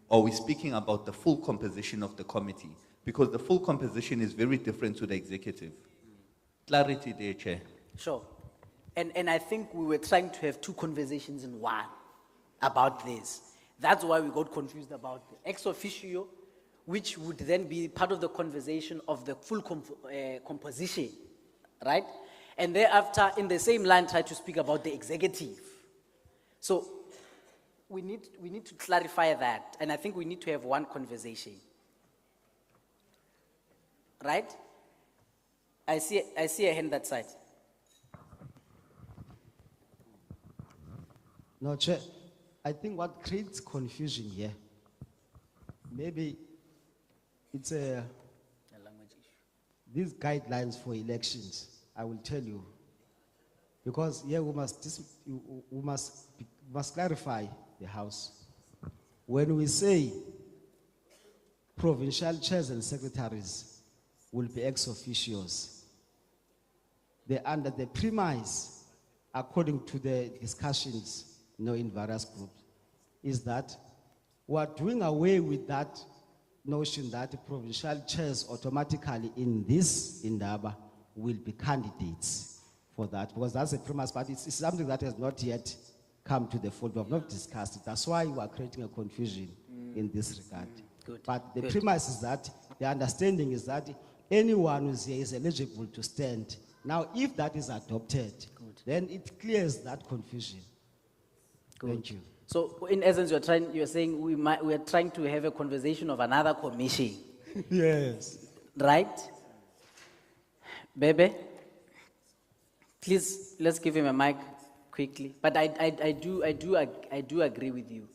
or are we speaking about the full composition of the committee? Because the full composition is very different to the executive. Clarity there, Chair. Sure. And I think we were trying to have two conversations in one about this. That's why we got confused about the ex officio, which would then be part of the conversation of the full composition, right? And thereafter, in the same line, try to speak about the executive. So we need to clarify that, and I think we need to have one conversation. Right? I see a hand that side. No, Chair, I think what creates confusion here, maybe it's language issue. these guidelines for elections, I will tell you. Because here we must clarify the House. When we say provincial chairs and secretaries will be ex officios, they're under the premise, according to the discussions in various groups, is that we are doing away with that notion that provincial chairs automatically in this Indaba will be candidates for that, because that's a premise, but it's something that has not yet come to the fold. We have not discussed it. That's why we are creating a confusion in this regard. Good. But the Good. premise is that, the understanding is that anyone who's here is eligible to stand. Now, if that is adopted, then it clears that confusion. Thank you. So, in essence, you're saying we are trying to have a conversation of another commission, Yes. right? Bebe, please, let's give him a mic quickly. But I do agree with you.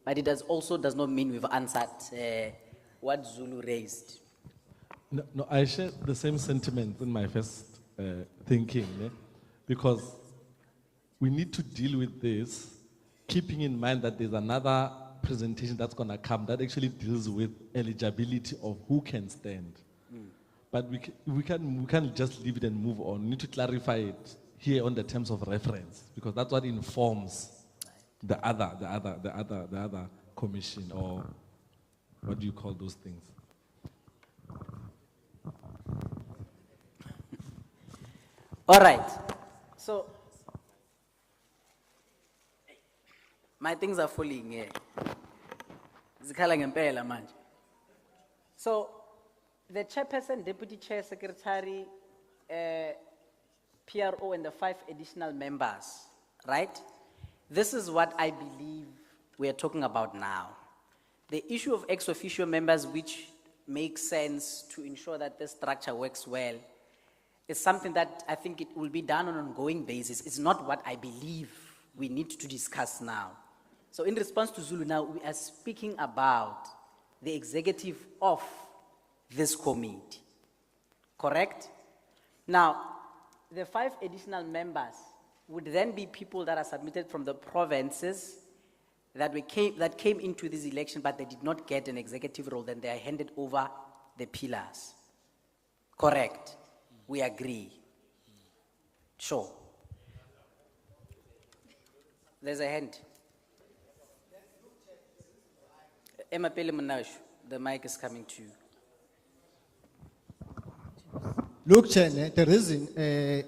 But it does not mean we've answered what Zulu raised. No, I share the same sentiment in my first thinking, because we need to deal with this, keeping in mind that there's another presentation that's going to come that actually deals with eligibility of who can stand. But we can't just leave it and move on. We need to clarify it here on the terms of reference, because that's what informs the other commission, or what do you call those things? All right. So, my things are falling here. Zikhala ngempela manje. So, the chairperson, deputy chair, secretary, PRO, and the 5 additional members, right? This is what I believe we are talking about now. The issue of ex officio members, which makes sense to ensure that this structure works well, is something that I think it will be done on an ongoing basis. It's not what I believe we need to discuss now. So in response to Zulu now, we are speaking about the executive of this committee, correct? Now, the 5 additional members would then be people that are submitted from the provinces that came into this election, but they did not get an executive role, then they are handed over the pillars. Correct. We agree. Sure. There's a hand. Emma Pele Munashu, the mic is coming to you. Look, Chen, the reason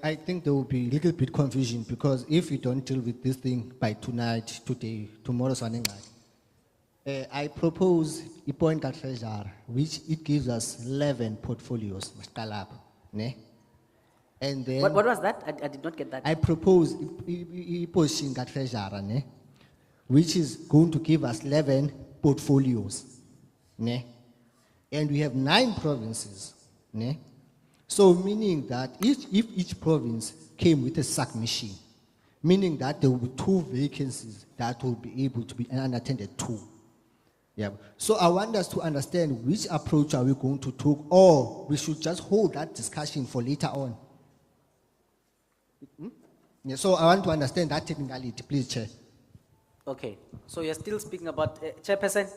I think there will be a little bit confusion, because if we don't deal with this thing by tonight, today, tomorrow, I propose a point at treasurer, which it gives us 11 portfolios, ne? And then What was that? I did not get that. I propose a position at treasurer, ne? Which is going to give us 11 portfolios, ne? And we have 9 provinces, ne? So meaning that if each province came with a sack machine, meaning that there will be 2 vacancies that will be able to be unattended to. Yeah. So I want us to understand which approach are we going to take, or we should just hold that discussion for later on. Yeah, so I want to understand that technicality, please, Chair. Okay. So you're still speaking about Chairperson?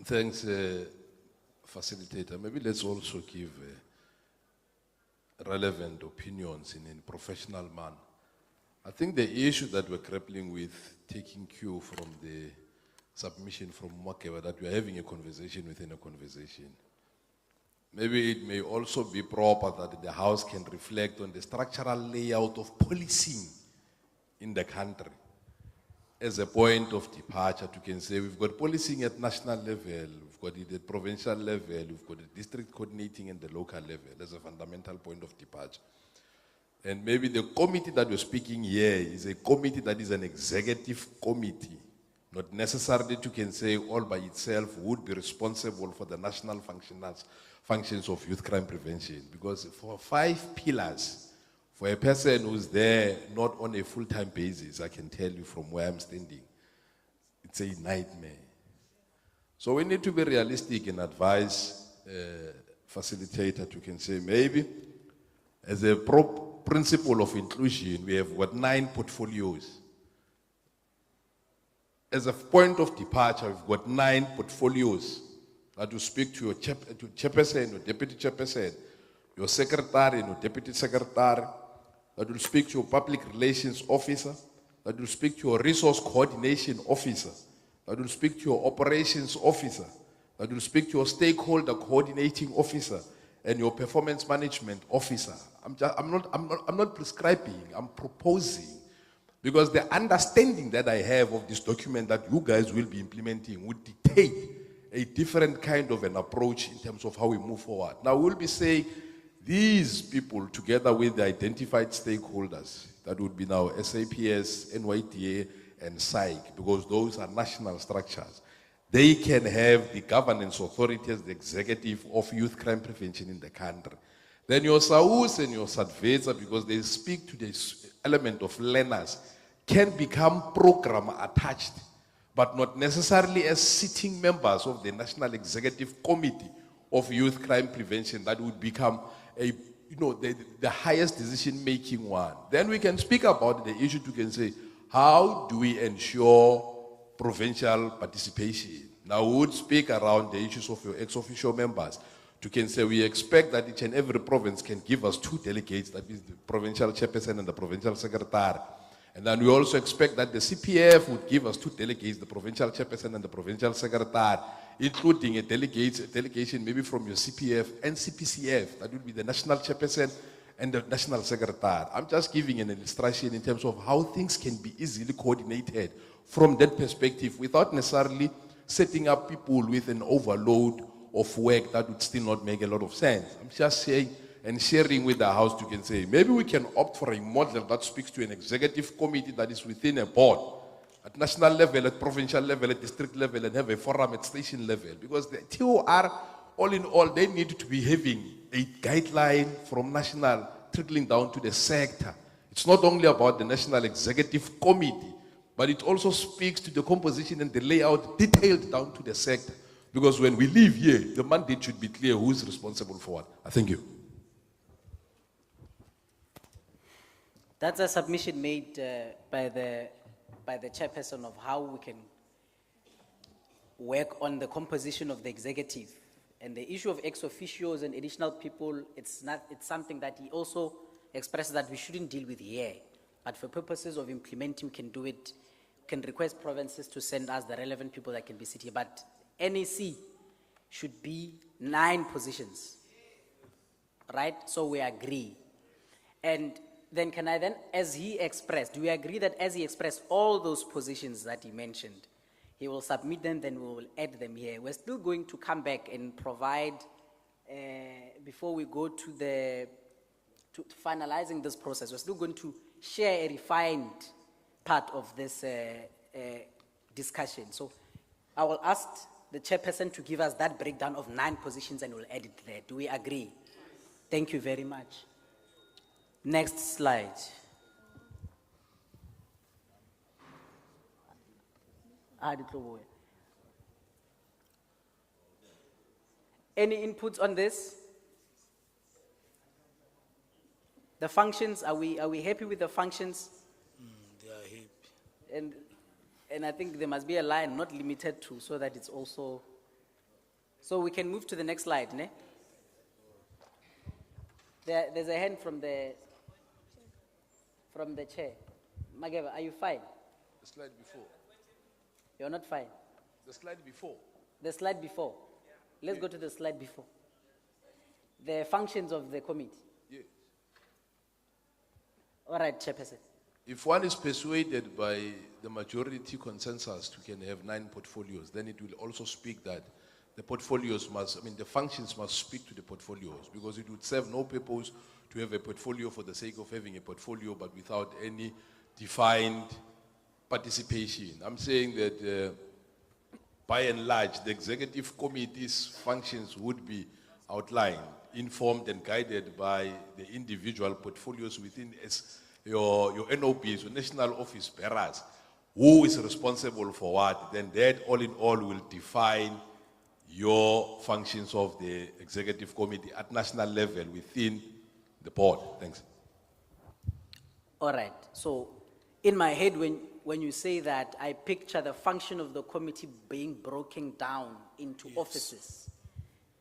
Thanks, facilitator. Maybe let's also give relevant opinions in a professional manner. I think the issue that we're grappling with, taking cue from the submission from Mwakeva, that we are having a conversation within a conversation. Maybe it may also be proper that the House can reflect on the structural layout of policing in the country. As a point of departure, you can say we've got policing at national level, we've got it at provincial level, we've got the district coordinating and the local level as a fundamental point of departure. And maybe the committee that we're speaking here is a committee that is an executive committee, not necessarily you can say all by itself would be responsible for the national functions of youth crime prevention. Because for 5 pillars, for a person who's there not on a full-time basis, I can tell you from where I'm standing, it's a nightmare. So we need to be realistic and advise facilitator, you can say maybe as a principle of inclusion, we have got 9 portfolios. As a point of departure, we've got 9 portfolios that will speak to your chairperson, your deputy chairperson, your secretary and your deputy secretary, that will speak to your public relations officer, that will speak to your resource coordination officer, that will speak to your operations officer, that will speak to your stakeholder coordinating officer, and your performance management officer. I'm not prescribing, I'm proposing. Because the understanding that I have of this document that you guys will be implementing would dictate a different kind of an approach in terms of how we move forward. Now we'll be saying these people together with the identified stakeholders, that would be now SAPS, NYDA, and SAIC, because those are national structures. They can have the governance authority as the executive of youth crime prevention in the country. Then your SAUS and your SADVESA, because they speak to this element of learners, can become program attached, but not necessarily as sitting members of the National Executive Committee of Youth Crime Prevention. That would become the highest decision-making one. Then we can speak about the issue. You can say, how do we ensure provincial participation? Now we would speak around the issues of your ex-officio members. You can say we expect that each and every province can give us 2 delegates, that is the provincial chairperson and the provincial secretary. And then we also expect that the CPF would give us 2 delegates, the provincial chairperson and the provincial secretary, including a delegation maybe from your CPF and CPCF, that would be the national chairperson and the national secretary. I'm just giving an illustration in terms of how things can be easily coordinated from that perspective without necessarily setting up people with an overload of work that would still not make a lot of sense. I'm just saying and sharing with the House, you can say, maybe we can opt for a model that speaks to an executive committee that is within a board, at national level, at provincial level, at district level, and have a forum at station level. Because the TOR, all in all, they need to be having a guideline from national trickling down to the sector. It's not only about the National Executive Committee, but it also speaks to the composition and the layout detailed down to the sector. Because when we leave here, the mandate should be clear who is responsible for what. I thank you. That's a submission made by the chairperson of how we can work on the composition of the executive. And the issue of ex officios and additional people, it's something that he also expressed that we shouldn't deal with here. But for purposes of implementing, can do it, can request provinces to send us the relevant people that can be seated. But NEC should be 9 positions, right? So we agree. And then can I then, as he expressed, do we agree that as he expressed all those positions that he mentioned, he will submit them, then we will add them here. We're still going to come back and provide, before we go to finalizing this process, we're still going to share a refined part of this discussion. So I will ask the chairperson to give us that breakdown of 9 positions and we'll add it there. Do we agree? Thank you very much. Next slide. Any inputs on this? The functions, are we happy with the functions? They are happy. And I think there must be a line not limited to, so that it's also, so we can move to the next slide, ne? There's a hand from the chair. Mageva, are you fine? The slide before. You're not fine. The slide before. The slide before. Let's go to the slide before. The functions of the committee. Yes. All right, Chairperson. If one is persuaded by the majority consensus to can have 9 portfolios, then it will also speak that the portfolios must, the functions must speak to the portfolios, because it would serve no purpose to have a portfolio for the sake of having a portfolio, but without any defined participation. I'm saying that by and large, the executive committee's functions would be outlined, informed and guided by the individual portfolios within your NOPs, your national office bearers, who is responsible for what, then that all in all will define your functions of the executive committee at national level within the board. Thanks. All right. So in my head, when you say that, I picture the function of the committee being broken down into offices.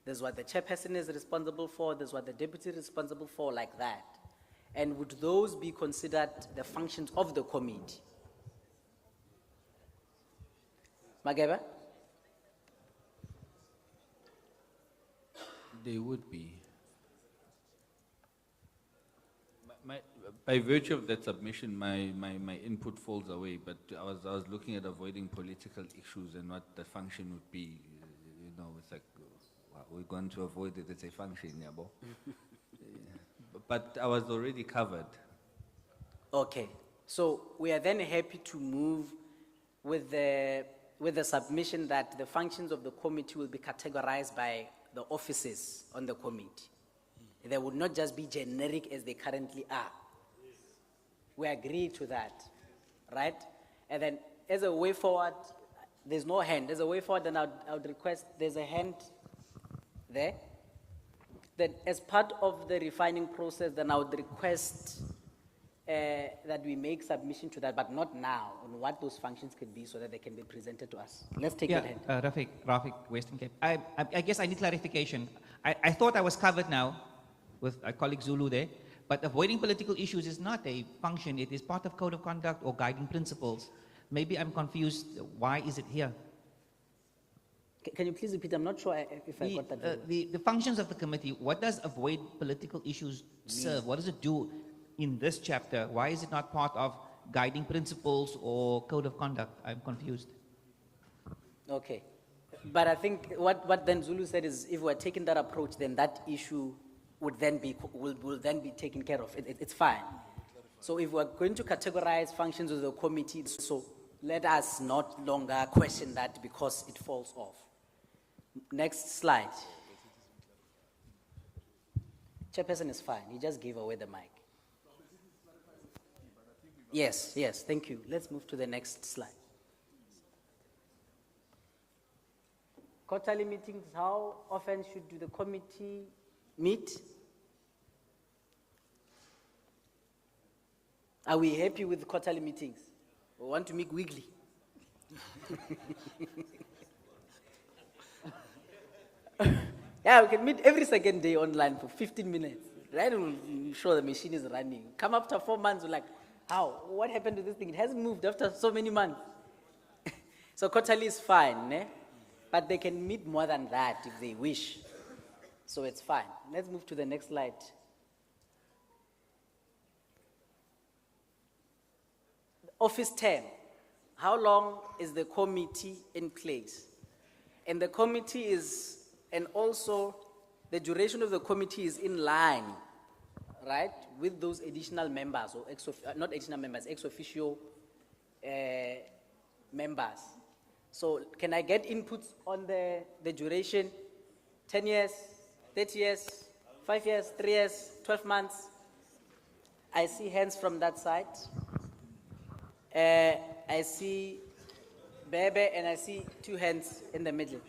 There's what the chairperson is responsible for, there's what the deputy is responsible for, like that. And would those be considered the functions of the committee? Mageba? They would be. By virtue of that submission, my input falls away, but I was looking at avoiding political issues and what the function would be. It's like, well, we're going to avoid it, it's a function, yabo. But I was already covered. Okay. So we are then happy to move with the submission that the functions of the committee will be categorized by the offices on the committee. They would not just be generic as they currently are. We agree to that, right? And then as a way forward, there's no hand. As a way forward, then I would request, there's a hand there. Then as part of the refining process, then I would request that we make submission to that, but not now, on what those functions could be so that they can be presented to us. Let's take that hand. Rafiq, Western Cape. I guess I need clarification. I thought I was covered now with my colleague Zulu there, but avoiding political issues is not a function. It is part of code of conduct or guiding principles. Maybe I'm confused. Why is it here? Can you please repeat? I'm not sure if I got that. The functions of the committee, what does avoid political issues serve? What does it do in this chapter? Why is it not part of guiding principles or code of conduct? I'm confused. Okay. But I think what then Zulu said is, if we're taking that approach, then that issue would then be, will then be taken care of. It's fine. So if we're going to categorize functions of the committee, so let us not longer question that because it falls off. Next slide. Chairperson is fine. He just gave away the mic. Yes, thank you. Let's move to the next slide. Quarterly meetings, how often should the committee meet? Are we happy with quarterly meetings? We want to meet weekly? Yeah, we can meet every second day online for 15 minutes. Right? We'll show the machine is running. Come after 4 months, we're like, how? What happened to this thing? It hasn't moved after so many months. So quarterly is fine, eh? But they can meet more than that if they wish. So it's fine. Let's move to the next slide. Office term. How long is the committee in place? And the committee is, and also the duration of the committee is in line, right, with those additional members, or not additional members, ex officio members. So can I get inputs on the duration? 10 years, 30 years, 5 years, 3 years, 12 months? I see hands from that side. I see Bebe and I see 2 hands in the middle.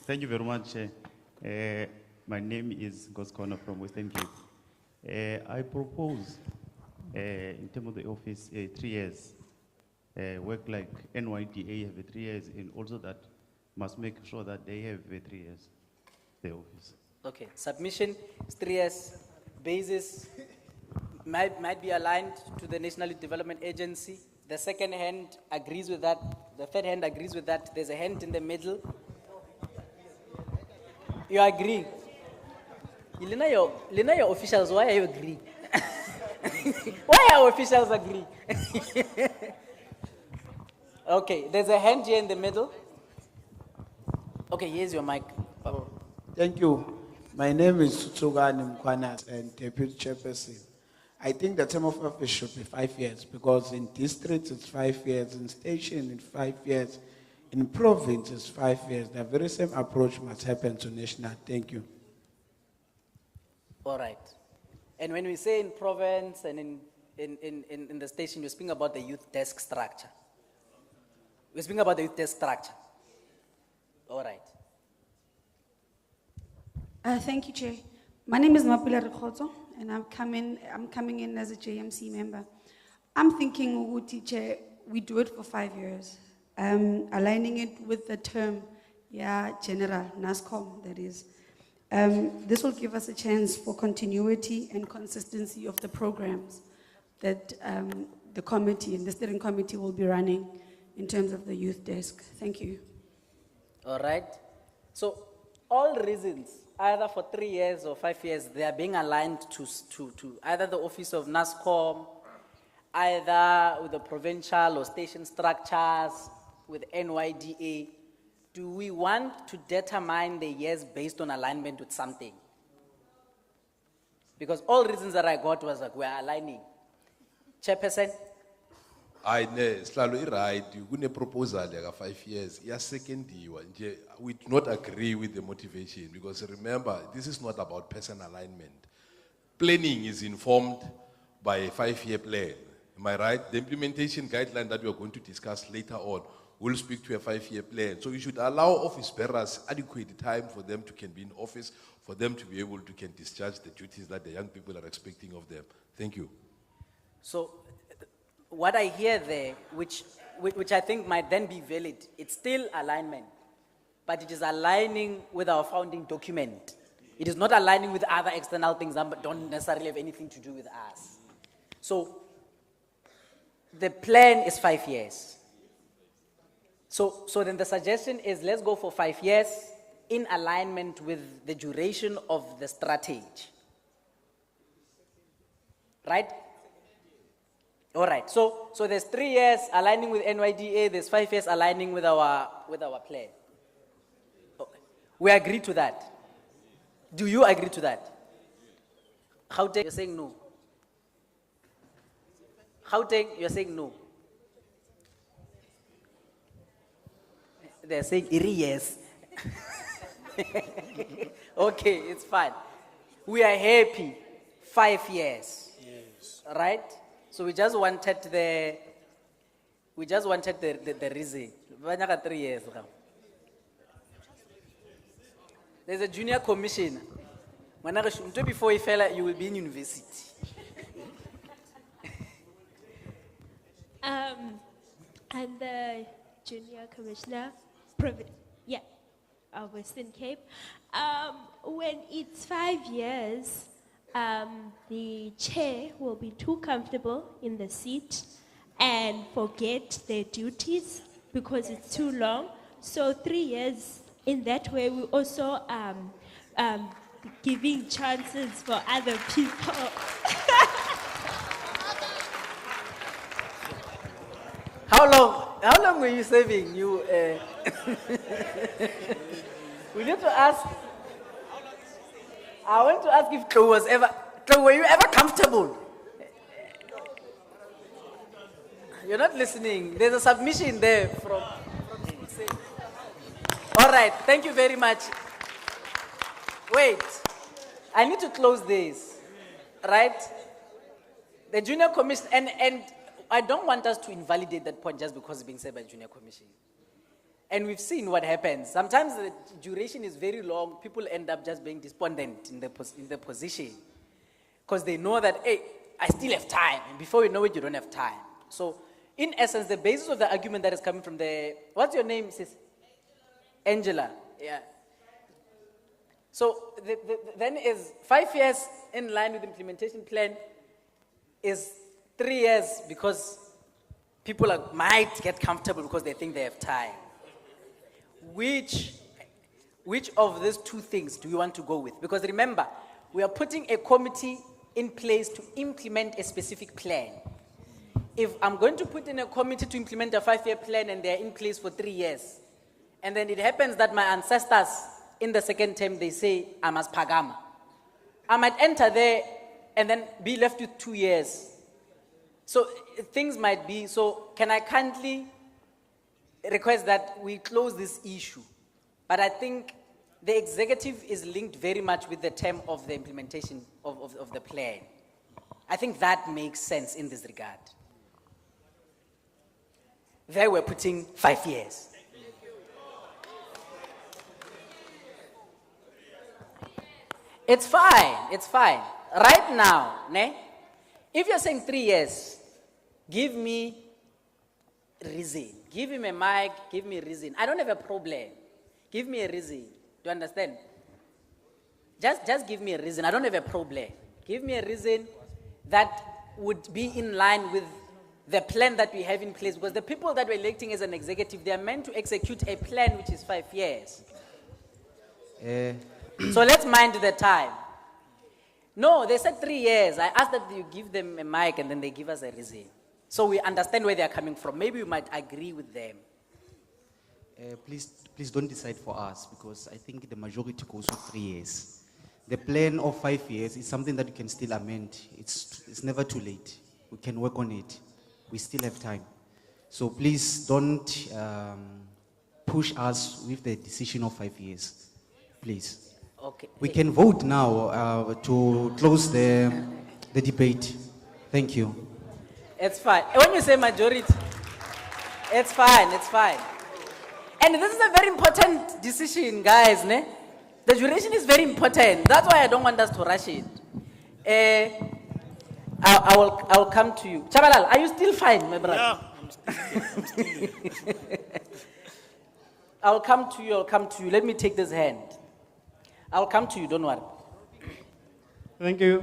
Thank you very much. My name is Goskono from Western Cape. I propose, in terms of the office, 3 years. Work like NYDA have 3 years, and also that must make sure that they have 3 years, the office. Okay, submission is 3 years, basis might be aligned to the National Youth Development Agency. The second hand agrees with that, the third hand agrees with that, there's a hand in the middle. You agree? Lina, your officials, why are you agree? Why our officials agree? Okay, there's a hand here in the middle. Okay, here's your mic. Thank you. My name is Tsugani Mkwanas and Deputy Chairperson. I think the term of office should be 5 years because in districts it's 5 years, in station it's 5 years, in province it's 5 years. The very same approach must happen to national. Thank you. All right. And when we say in province and in the station, you're speaking about the youth desk structure. We're speaking about the youth desk structure. All right. Thank you, Chair. My name is Mapula Rekhoto, and I'm coming in as a JMC member. I'm thinking, Uguti, Chair, we do it for 5 years, aligning it with the term, General, NASCOM, that is. This will give us a chance for continuity and consistency of the programs that the committee and the steering committee will be running in terms of the youth desk. Thank you. All right. So all reasons, either for 3 years or 5 years, they are being aligned to either the office of NASCOM, either with the provincial or station structures, with NYDA. Do we want to determine the years based on alignment with something? Because all reasons that I got was like, we're aligning. Chairperson? I know, slalo right. You gonna proposal like 5 years. Yeah, second year. We do not agree with the motivation because remember, this is not about person alignment. Planning is informed by a 5-year plan. Am I right? The implementation guideline that we are going to discuss later on will speak to a 5-year plan. So we should allow office bearers adequate time for them to can be in office, for them to be able to can discharge the duties that the young people are expecting of them. Thank you. So what I hear there, which I think might then be valid, it's still alignment, but it is aligning with our founding document. It is not aligning with other external things that don't necessarily have anything to do with us. So the plan is 5 years. So then the suggestion is let's go for 5 years in alignment with the duration of the strategy. Right? All right. So there's 3 years aligning with NYDA, there's 5 years aligning with our plan. Okay. We agree to that. Do you agree to that? Gauteng, you're saying no. Gauteng, you're saying no. They're saying yes. Okay, it's fine. We are happy. 5 years. Yes. Right? So we just wanted the reason. 3 years. There's a junior commissioner. Before you fell, you will be in university. And the junior commissioner, Western Cape. When it's 5 years, the chair will be too comfortable in the seat and forget their duties because it's too long. So 3 years, in that way, we also giving chances for other people. How long were you saving? We need to ask. I want to ask if were you ever comfortable? You're not listening. There's a submission there from all right, thank you very much. Wait, I need to close this, right? The junior commission, and I don't want us to invalidate that point just because it's being said by junior commission. And we've seen what happens. Sometimes the duration is very long. People end up just being despondent in the position because they know that, hey, I still have time. And before you know it, you don't have time. So, in essence, the basis of the argument that is coming from what's your name, sis? Angela. Yeah. So then is 5 years in line with the implementation plan is 3 years because people might get comfortable because they think they have time. Which of these two things do you want to go with? Because remember, we are putting a committee in place to implement a specific plan. If I'm going to put in a committee to implement a 5-year plan and they're in place for 3 years, and then it happens that my ancestors in the second term, they say, I must pagama. I might enter there and then be left with 2 years. So things might be, so can I kindly request that we close this issue? But I think the executive is linked very much with the term of the implementation of the plan. I think that makes sense in this regard. There we're putting 5 years. It's fine. Right now, ne? If you're saying 3 years, give me reason. Give him a mic, give me a reason. I don't have a problem. Give me a reason. Do you understand? Just give me a reason. I don't have a problem. Give me a reason that would be in line with the plan that we have in place. Because the people that we're electing as an executive, they are meant to execute a plan which is 5 years. So let's mind the time. No, they said 3 years. I asked that you give them a mic and then they give us a reason. So we understand where they are coming from. Maybe we might agree with them. Please don't decide for us because I think the majority goes with 3 years. The plan of 5 years is something that you can still amend. It's never too late. We can work on it. We still have time. So please don't push us with the decision of 5 years. Please. Okay. We can vote now to close the debate. Thank you. It's fine. When you say majority, it's fine. And this is a very important decision, guys. Ne? The duration is very important. That's why I don't want us to rush it. I'll come to you. Chabalal, are you still fine, my brother? Yeah, I'm still here. I'll come to you. Let me take this hand. I'll come to you, don't worry. Thank you.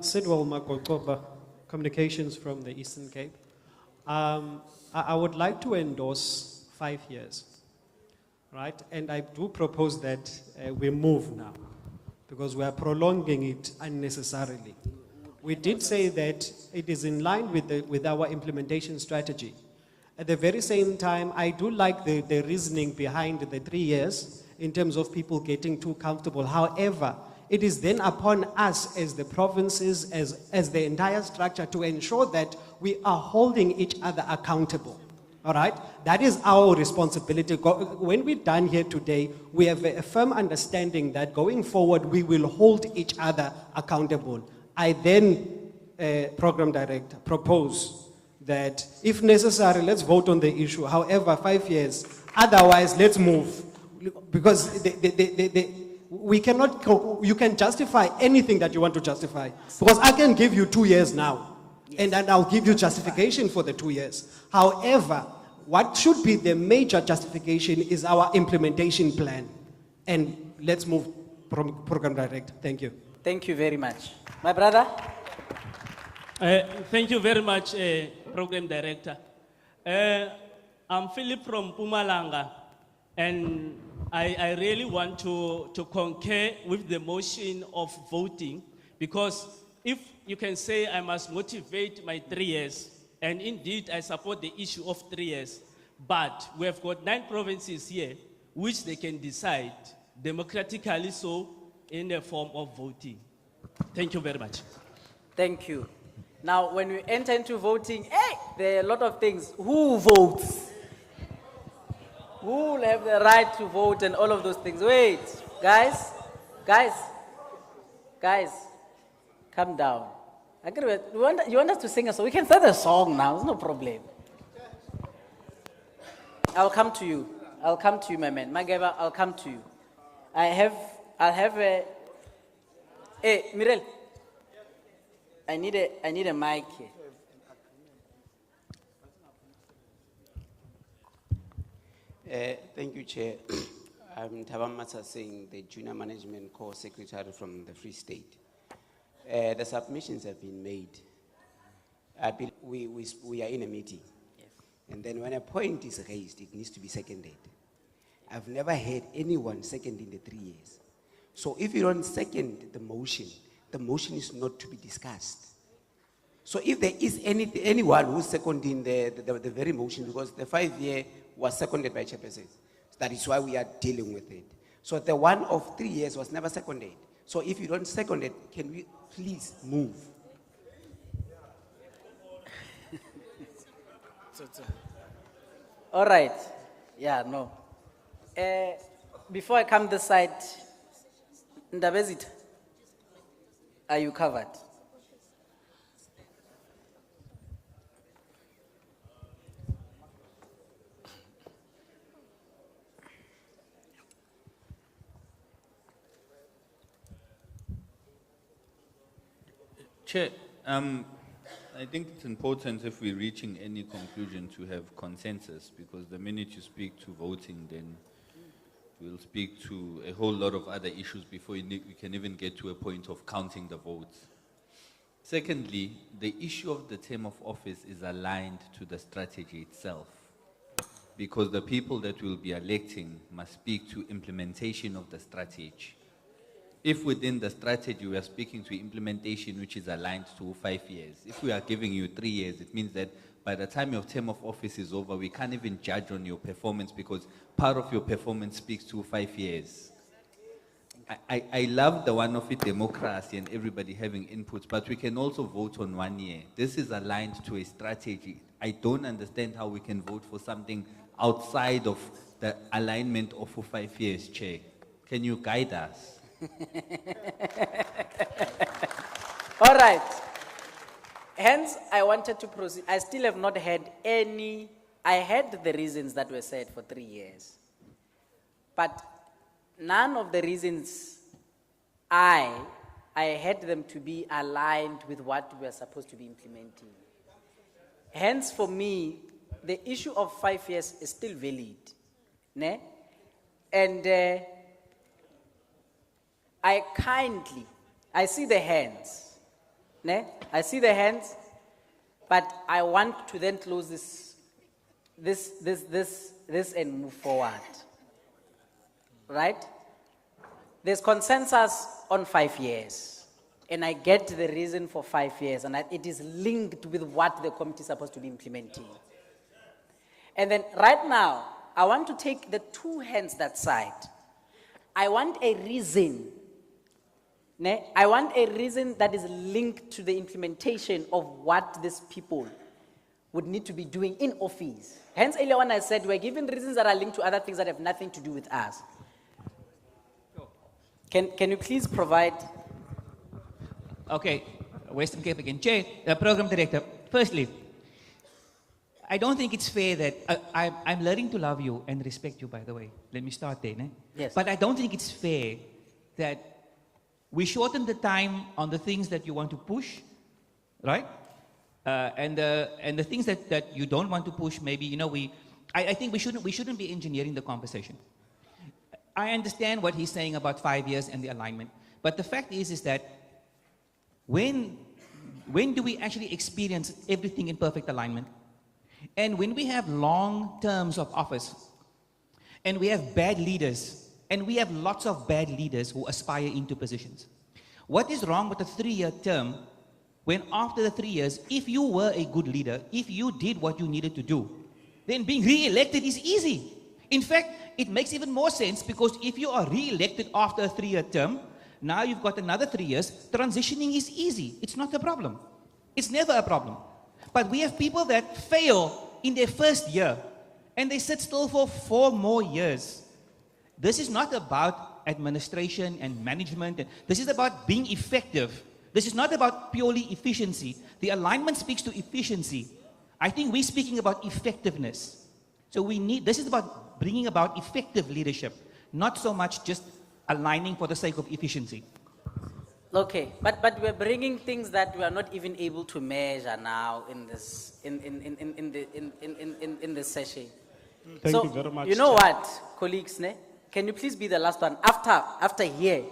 Sidwell Makokoba, Communications from the Eastern Cape. I would like to endorse 5 years, right? And I do propose that we move now because we are prolonging it unnecessarily. We did say that it is in line with our implementation strategy. At the very same time, I do like the reasoning behind the 3 years in terms of people getting too comfortable. However, it is then upon us as the provinces, as the entire structure to ensure that we are holding each other accountable. All right? That is our responsibility. When we're done here today, we have a firm understanding that going forward, we will hold each other accountable. I then, Program Director, propose that if necessary, let's vote on the issue. However, 5 years. Otherwise, let's move. Because we cannot, you can justify anything that you want to justify. Because I can give you 2 years now, and then I'll give you justification for the 2 years. However, what should be the major justification is our implementation plan. And let's move, Program Director. Thank you. Thank you very much. My brother? Thank you very much, Program Director. I'm Philip from Pumalanga, and I really want to concur with the motion of voting, because if you can say I must motivate my 3 years, and indeed I support the issue of 3 years, but we have got 9 provinces here which they can decide democratically so in the form of voting. Thank you very much. Thank you. Now, when we enter into voting, there are a lot of things. Who votes? Who will have the right to vote and all of those things? Wait, guys, calm down. You want us to sing a song? We can start a song now, there's no problem. I'll come to you, my man. Mageva, I'll come to you. I'll have a, hey, Mirel, I need a mic here. Thank you, Chair. I'm Tabamasa Singh, the Junior Management Corps Secretary from the Free State. The submissions have been made. We are in a meeting. And then when a point is raised, it needs to be seconded. I've never heard anyone seconding the 3 years. So if you don't second the motion is not to be discussed. So if there is anyone who's seconding the very motion, because the 5-year was seconded by chairperson, that is why we are dealing with it. So the one of 3 years was never seconded. So if you don't second it, can we please move? All right. Yeah, no. Before I come this side, Ndabezit, are you covered? Chair, I think it's important if we're reaching any conclusion to have consensus, because the minute you speak to voting, then we'll speak to a whole lot of other issues before we can even get to a point of counting the votes. Secondly, the issue of the term of office is aligned to the strategy itself, because the people that we'll be electing must speak to implementation of the strategy. If within the strategy we are speaking to implementation which is aligned to 5 years, if we are giving you 3 years, it means that by the time your term of office is over, we can't even judge on your performance, because part of your performance speaks to 5 years. I love the one of it, democracy and everybody having inputs, but we can also vote on 1 year. This is aligned to a strategy. I don't understand how we can vote for something outside of the alignment of for 5 years, Chair. Can you guide us? All right. Hence, I wanted to proceed. I still have not heard any. I heard the reasons that were said for 3 years. But none of the reasons I had them to be aligned with what we are supposed to be implementing. Hence, for me, the issue of 5 years is still valid. Ne? And I see the hands. Ne? I see the hands, but I want to then close this and move forward. Right? There's consensus on 5 years. And I get the reason for 5 years, and it is linked with what the committee is supposed to be implementing. And then right now, I want to take the two hands that side. I want a reason. I want a reason that is linked to the implementation of what these people would need to be doing in office. Hence, earlier when I said we're given reasons that are linked to other things that have nothing to do with us. Can you please provide? Okay, Western Cape again. Chair, Program Director, firstly, I don't think it's fair that, I'm learning to love you and respect you, by the way. Let me start there. Yes. But I don't think it's fair that we shorten the time on the things that you want to push, right? And the things that you don't want to push, maybe, I think we shouldn't be engineering the conversation. I understand what he's saying about 5 years and the alignment. But the fact is that when do we actually experience everything in perfect alignment? And when we have long terms of office, and we have bad leaders, and we have lots of bad leaders who aspire into positions. What is wrong with a 3-year term when after the 3 years, if you were a good leader, if you did what you needed to do, then being re-elected is easy. In fact, it makes even more sense, because if you are re-elected after a 3-year term, now you've got another 3 years, transitioning is easy. It's not a problem. It's never a problem. But we have people that fail in their first year, and they sit still for 4 more years. This is not about administration and management. This is about being effective. This is not about purely efficiency. The alignment speaks to efficiency. I think we're speaking about effectiveness. So this is about bringing about effective leadership, not so much just aligning for the sake of efficiency. Okay, but we're bringing things that we are not even able to measure now in this in this session. Thank you very much, You know Chair. what, colleagues, Can you please be the last one? After here.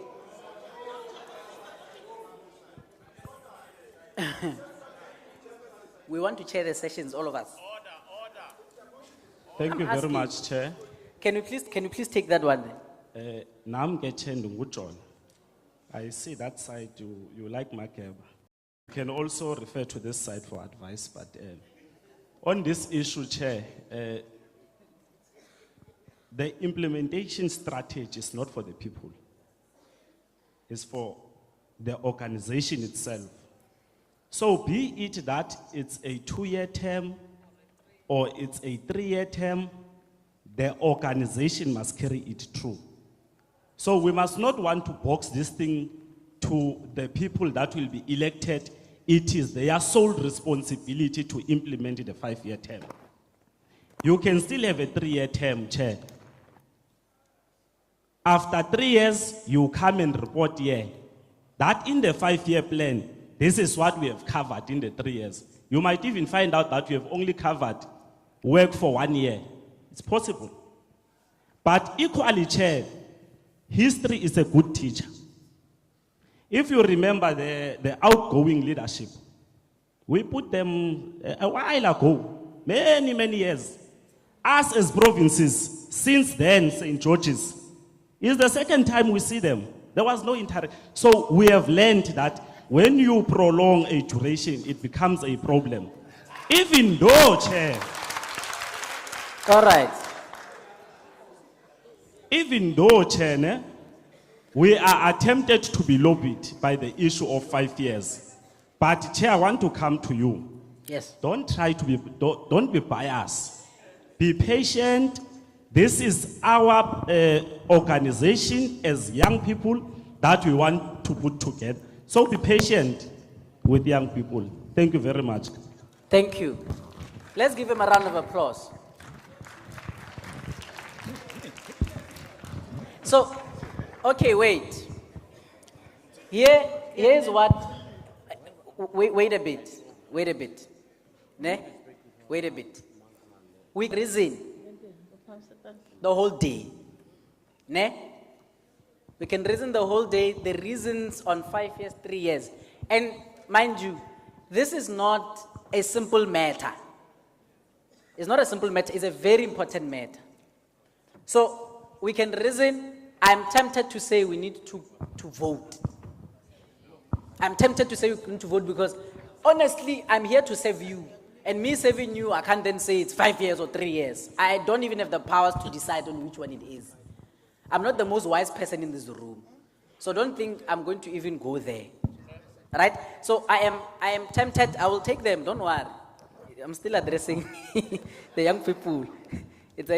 We want to chair the sessions, all of us. Thank I'm you very asking. much, Chair. Can you please take that one then? Nam John. I see that side, you like Makeba. You can also refer to this side for advice, but on this issue, Chair, the implementation strategy is not for the people. It's for the organization itself. So be it that it's a 2-year term or it's a 3-year term, the organization must carry it through. So we must not want to box this thing to the people that will be elected. It is their sole responsibility to implement the 5-year term. You can still have a 3-year term, Chair. After 3 years, you come and report here that in the 5-year plan, this is what we have covered in the 3 years. You might even find out that you have only covered work for 1 year. It's possible. But equally, Chair, history is a good teacher. If you remember the outgoing leadership, we put them a while ago, many years. Us as provinces, since then, St. George's, is the second time we see them. There was no interaction. So we have learned that when you prolong a duration, it becomes a problem. Even though, Chair. All right. Even though, Chair, we are attempted to be lobbied by the issue of 5 years. But, Chair, I want to come to you. Yes. Don't be biased. Be patient. This is our organization as young people that we want to put together. So be patient with young people. Thank you very much. Thank you. Let's give him a round of applause. So, okay, wait. Here's what, wait a bit. Ne? Wait a bit. We reason the whole day. Ne? We can reason the whole day, the reasons on 5 years, 3 years. And mind you, this is not a simple matter. It's not a simple matter, it's a very important matter. So we can reason. I'm tempted to say we need to vote. I'm tempted to say we need to vote because honestly, I'm here to save you. And me saving you, I can't then say it's 5 years or 3 years. I don't even have the powers to decide on which one it is. I'm not the most wise person in this room. So don't think I'm going to even go there. Right? So I am tempted, I will take them, don't worry. I'm still addressing the young people. It's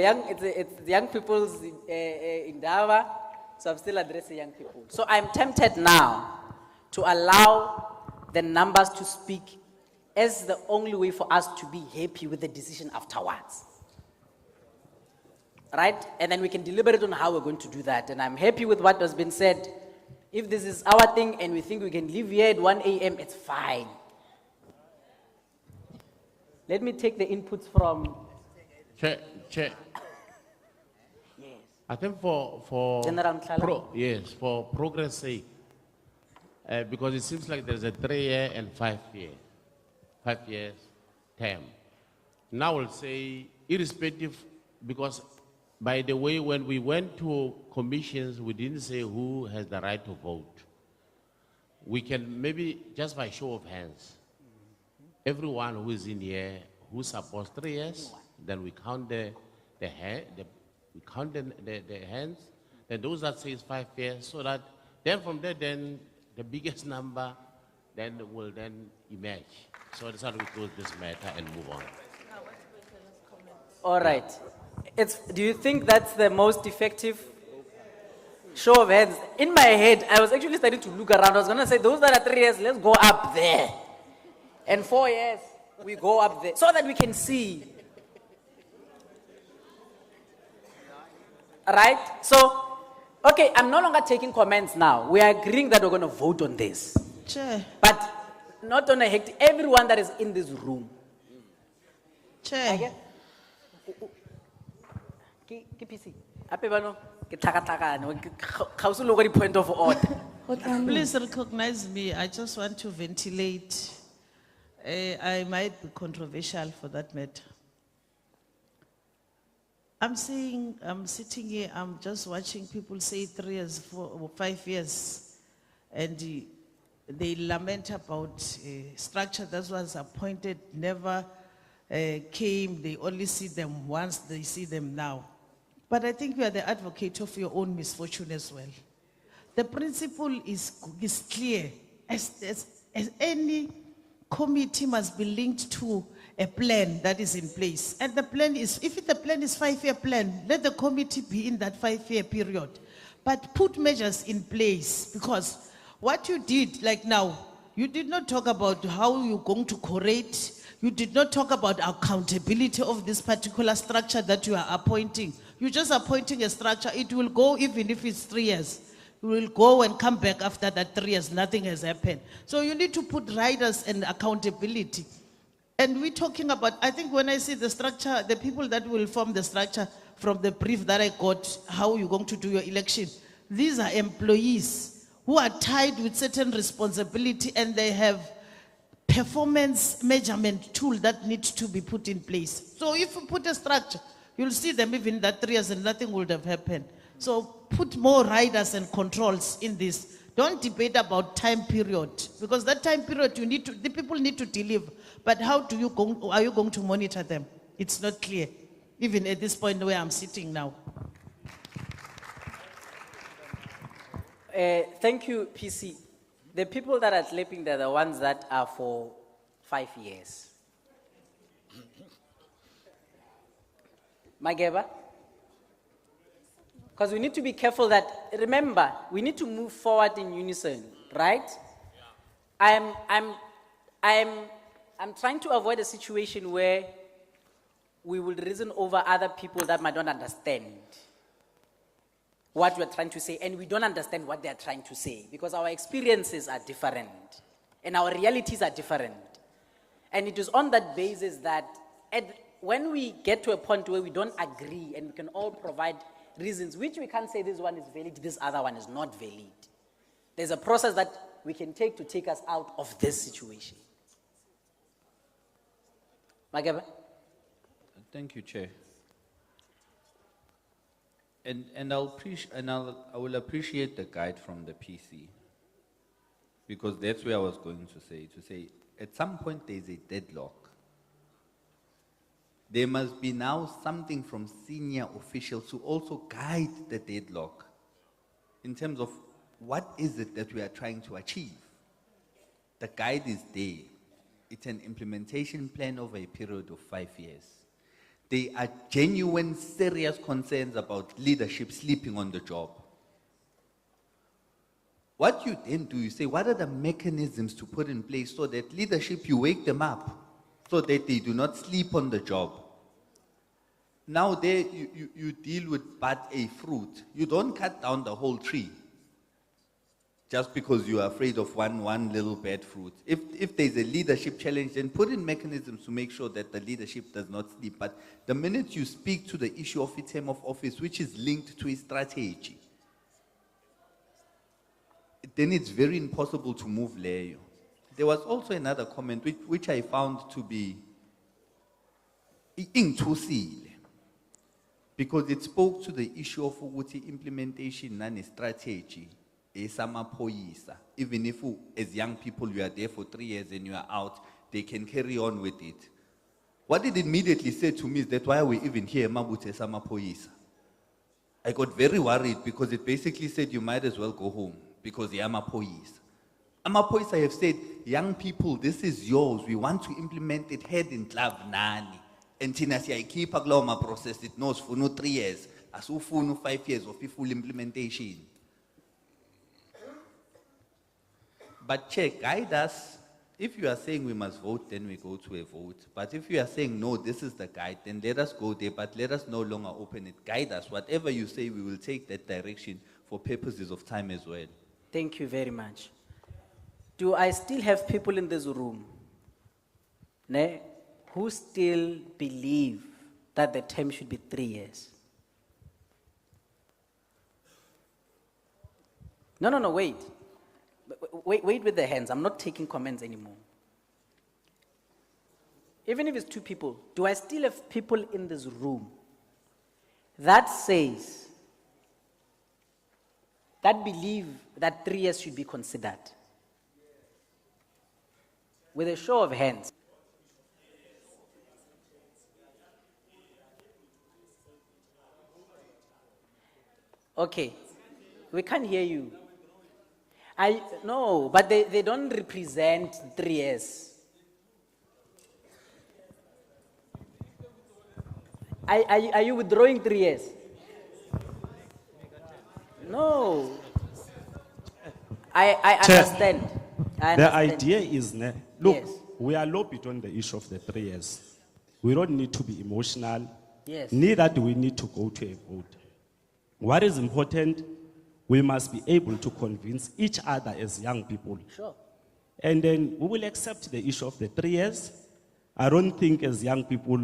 young people's Indaba, so I'm still addressing young people. So I'm tempted now to allow the numbers to speak as the only way for us to be happy with the decision afterwards. Right? And then we can deliberate on how we're going to do that. And I'm happy with what has been said. If this is our thing and we think we can leave here at 1 a.m., it's fine. Let me take the inputs from... Chair. Yes. I think for General Mhlala? yes, for progress sake, because it seems like there's a 3-year and 5 years term. Now we'll say irrespective, because by the way, when we went to commissions, we didn't say who has the right to vote. We can maybe just by show of hands, everyone who is in here who supports 3 years, then we count the hands, and those that say 5 years, so that then from there, then the biggest number then will then emerge. So that's how we close this matter and move on. All right. Do you think that's the most effective show of hands? In my head, I was actually starting to look around. I was going to say, those that are 3 years, let's go up there. And 4 years, we go up there. So that we can see. Right? So, okay, I'm no longer taking comments now. We are agreeing that we're going to vote on this. Chair. But not on a hectic, everyone that is in this room. Chair. PC. Ke tlhakatlhakane, KwaZulu got the point of order. Please recognize me, I just want to ventilate. I might be controversial for that matter. I'm sitting here, I'm just watching people say 3 years, 4 or 5 years, and they lament about a structure that was appointed, never came, they only see them once, they see them now. But I think you are the advocate of your own misfortune as well. The principle is clear, as any committee must be linked to a plan that is in place. And the plan is, if the plan is 5-year plan, let the committee be in that 5-year period. But put measures in place, because what you did, like now, you did not talk about how you're going to correct, you did not talk about accountability of this particular structure that you are appointing. You're just appointing a structure, it will go even if it's 3 years. You will go and come back after that 3 years, nothing has happened. So you need to put riders and accountability. And we're talking about, I think when I see the structure, the people that will form the structure from the brief that I got, how you're going to do your election, these are employees who are tied with certain responsibility and they have performance measurement tool that needs to be put in place. So if you put a structure, you'll see them even in that 3 years and nothing would have happened. So put more riders and controls in this. Don't debate about time period, because that time period the people need to deliver. But how are you going to monitor them? It's not clear, even at this point where I'm sitting now. Thank you, PC. The people that are sleeping, they're the ones that are for 5 years. Mageba? Because we need to be careful that, remember, we need to move forward in unison, right? I'm trying to avoid a situation where we will reason over other people that might not understand what we're trying to say, and we don't understand what they're trying to say, because our experiences are different, and our realities are different. And it is on that basis that when we get to a point where we don't agree, and we can all provide reasons, which we can't say this one is valid, this other one is not valid. There's a process that we can take to take us out of this situation. Mageba? Thank you, Chair. And I will appreciate the guide from the PC, because that's where I was going to say, at some point there's a deadlock. There must be now something from senior officials to also guide the deadlock in terms of what is it that we are trying to achieve. The guide is there. It's an implementation plan over a period of 5 years. There are genuine, serious concerns about leadership sleeping on the job. What you then do, you say, what are the mechanisms to put in place so that leadership, you wake them up so that they do not sleep on the job? Now there, you deal with but a fruit. You don't cut down the whole tree just because you are afraid of one little bad fruit. If there's a leadership challenge, then put in mechanisms to make sure that the leadership does not sleep. But the minute you speak to the issue of a term of office, which is linked to a strategy, then it's very impossible to move layer. There was also another comment which I found to be inclusive, because it spoke to the issue of implementation and strategy. Even if as young people you are there for 3 years and you are out, they can carry on with it. What it immediately said to me is that why are we even here, Mabute Samapoisa? I got very worried because it basically said you might as well go home because you're Amapoisa. Amapoisa have said, young people, this is yours. We want to implement it head in glove nani. And Tinasi, I keep a gloma process, it knows for no 3 years, as for no 5 years of full implementation. But check, guide us. If you are saying we must vote, then we go to a vote. But if you are saying, no, this is the guide, then let us go there, but let us no longer open it. Guide us. Whatever you say, we will take that direction for purposes of time as well. Thank you very much. Do I still have people in this room who still believe that the term should be 3 years? No, wait. Wait with the hands. I'm not taking comments anymore. Even if it's 2 people, do I still have people in this room that says, that believe that 3 years should be considered? With a show of hands. Okay, we can't hear you. No, but they don't represent 3 years. Are you withdrawing 3 years? No. I Chair, understand. I The understand. idea is, look, Yes. we are lobbied on the issue of the 3 years. We don't need to be emotional. Yes. Neither do we need to go to a vote. What is important, we must be able to convince each other as young people. Sure. And then we will accept the issue of the 3 years. I don't think as young people,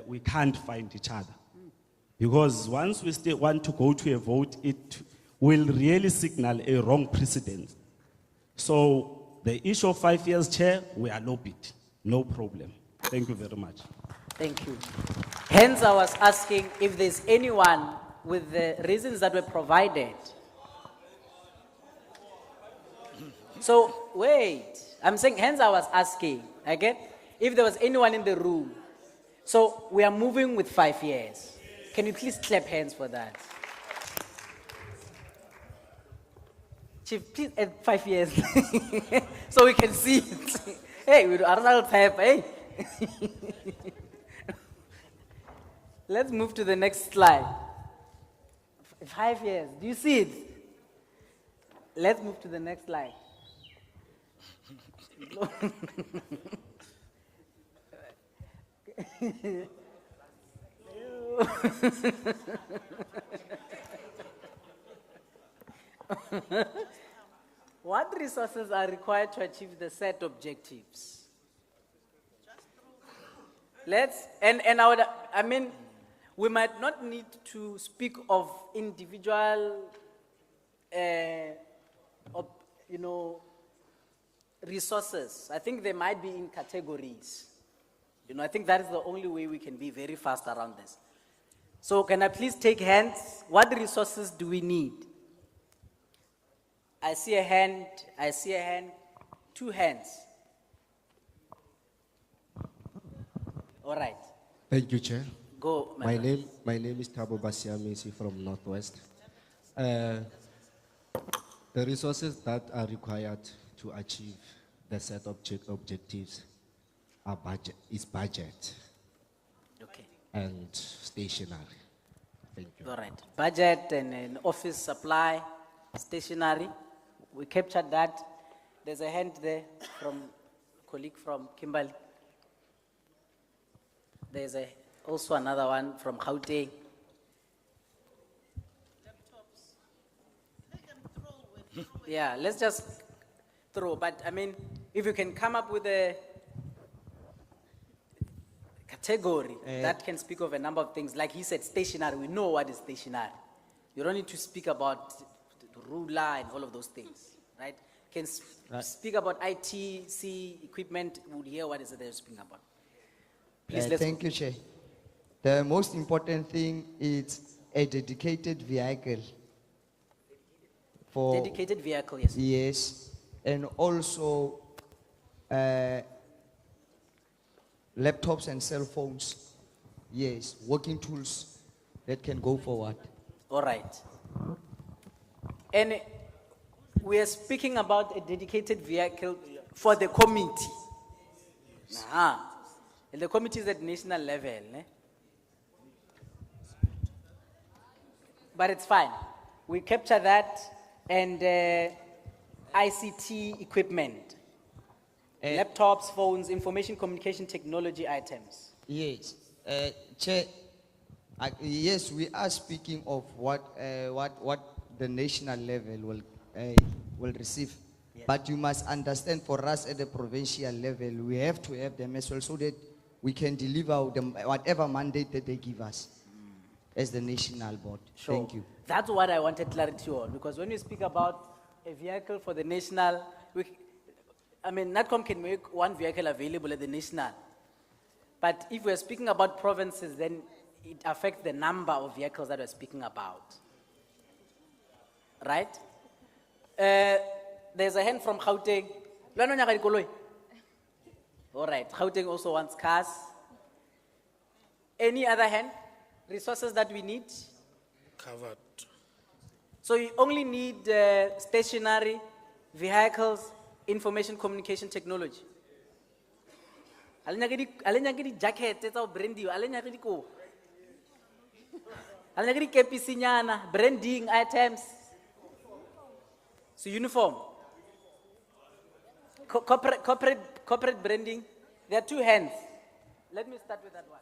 we can't find each other. Because once we still want to go to a vote, it will really signal a wrong precedent. So the issue of 5 years, Chair, we are lobbied. No problem. Thank you very much. Thank you. Hence, I was asking if there's anyone with the reasons that were provided. So, wait. I'm saying, hence I was asking, okay, if there was anyone in the room. So, we are moving with 5 years. Can you please clap hands for that? Chief, please add 5 years so we can see it. Hey, we are not type, hey. Let's move to the next slide. 5 years, do you see it? Let's move to the next slide. What resources are required to achieve the set objectives? We might not need to speak of individual, resources. I think they might be in categories. I think that is the only way we can be very fast around this. So can I please take hands? What resources do we need? I see a hand, 2 hands. All right. Thank you, Chair. Go, My name is Thabo Basiamisi from Northwest. The resources that are required to achieve the set objectives are budget. Okay. And stationery. Thank you. All right. Budget and office supply, stationery. We captured that. There's a hand there from a colleague from Kimberley. There's also another one from Gauteng. Yeah, let's just throw. But if you can come up with a category that can speak of a number of things, like he said, stationery. We know what is stationery. You don't need to speak about the ruler and all of those things, right? Can speak about ITC equipment. We'll hear what is it they're speaking about. Please, let's Thank you, Chair. The most important thing is a dedicated vehicle. Dedicated vehicle, yes. Yes, and also laptops and cell phones. Yes, working tools that can go forward. All right. And we are speaking about a dedicated vehicle for the committee. And the committee is at national level. But it's fine. We capture that and ICT equipment. Laptops, phones, information communication technology items. Yes, Chair. Yes, we are speaking of what the national level will receive. Yes. But you must understand, for us at the provincial level, we have to have them as well, so that we can deliver them whatever mandate that they give us as the national board. Sure. Thank you. That's what I wanted clarity on, because when you speak about a vehicle for the national, NATCOM can make one vehicle available at the national. But if we're speaking about provinces, then it affects the number of vehicles that we're speaking about. Right? There's a hand from Gauteng. All right, Gauteng also wants cars. Any other hand? Resources that we need? Covered. So you only need stationary, vehicles, information communication technology. Alenya jacket, it's all branding. Alenya ko. Alenya kepisinyana, branding items. So uniform. Corporate branding. There are two hands. Let me start with that one.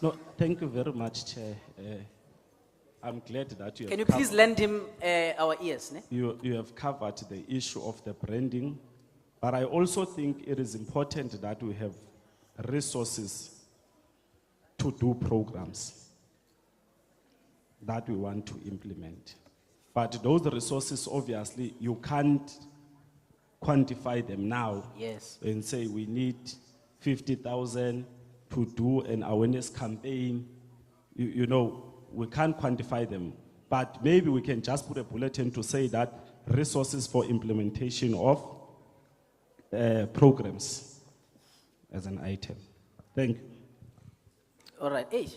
No, thank you very much, Chair. I'm glad that you have Can you please lend him our ears? Ne? You have covered the issue of the branding, but I also think it is important that we have resources to do programs that we want to implement. But those resources, obviously, you can't quantify them now. Yes. And say we need 50,000 to do an awareness campaign. You know, we can't quantify them. But maybe we can just put a bulletin to say that resources for implementation of programs as an item. Thank you. All right. Hey,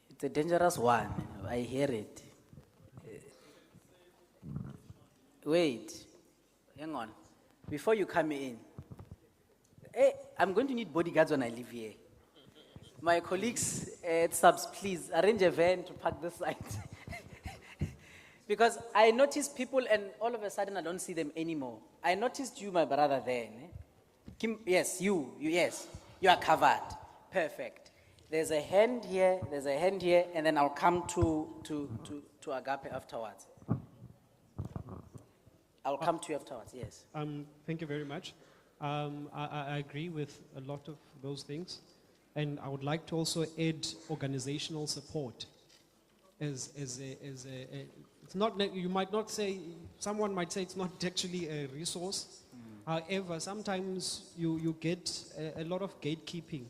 it's a dangerous one. I hear it. Wait, hang on. Before you come in, hey, I'm going to need bodyguards when I leave here. My colleagues at SAPS, please arrange a van to park this side. Because I noticed people and all of a sudden I don't see them anymore. I noticed you, my brother, there. Ne? Kim, yes, yes. You are covered. Perfect. There's a hand here, and then I'll come to Agape afterwards. I'll come to you afterwards, yes. Thank you very much. I agree with a lot of those things. And I would like to also add organizational support it's not, you might not say, someone might say it's not actually a resource. However, sometimes you get a lot of gatekeeping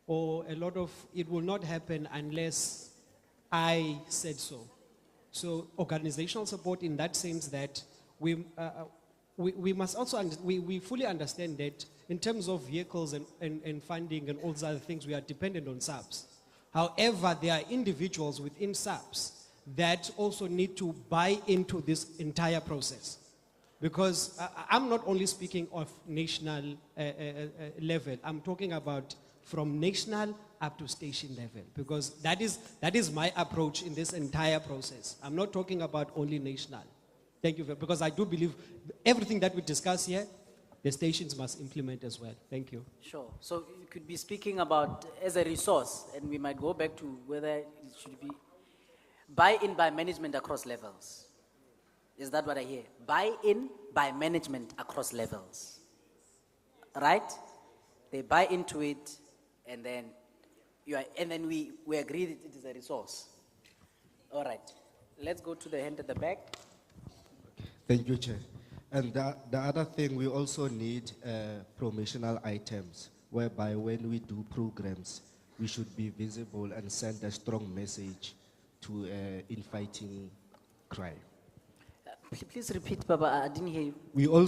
or a lot of, it will not happen unless I said so. So organizational support in that sense that we must also, we fully understand that in terms of vehicles and funding and all those other things, we are dependent on SAPS. However, there are individuals within SAPS that also need to buy into this entire process. Because I'm not only speaking of national level, I'm talking about from national up to station level. Because that is my approach in this entire process. I'm not talking about only national. Thank you, because I do believe everything that we discuss here, the stations must implement as well. Thank you. Sure. So you could be speaking about as a resource, and we might go back to whether it should be buy-in by management across levels. Is that what I hear? Buy-in by management across levels. Right? They buy into it, and then we agree that it is a resource. All right. Let's go to the hand at the back. Thank you, Chair. And the other thing, we also need promotional items, whereby when we do programs, we should be visible and send a strong message to in fighting crime. Please repeat, Baba, I didn't hear you. We also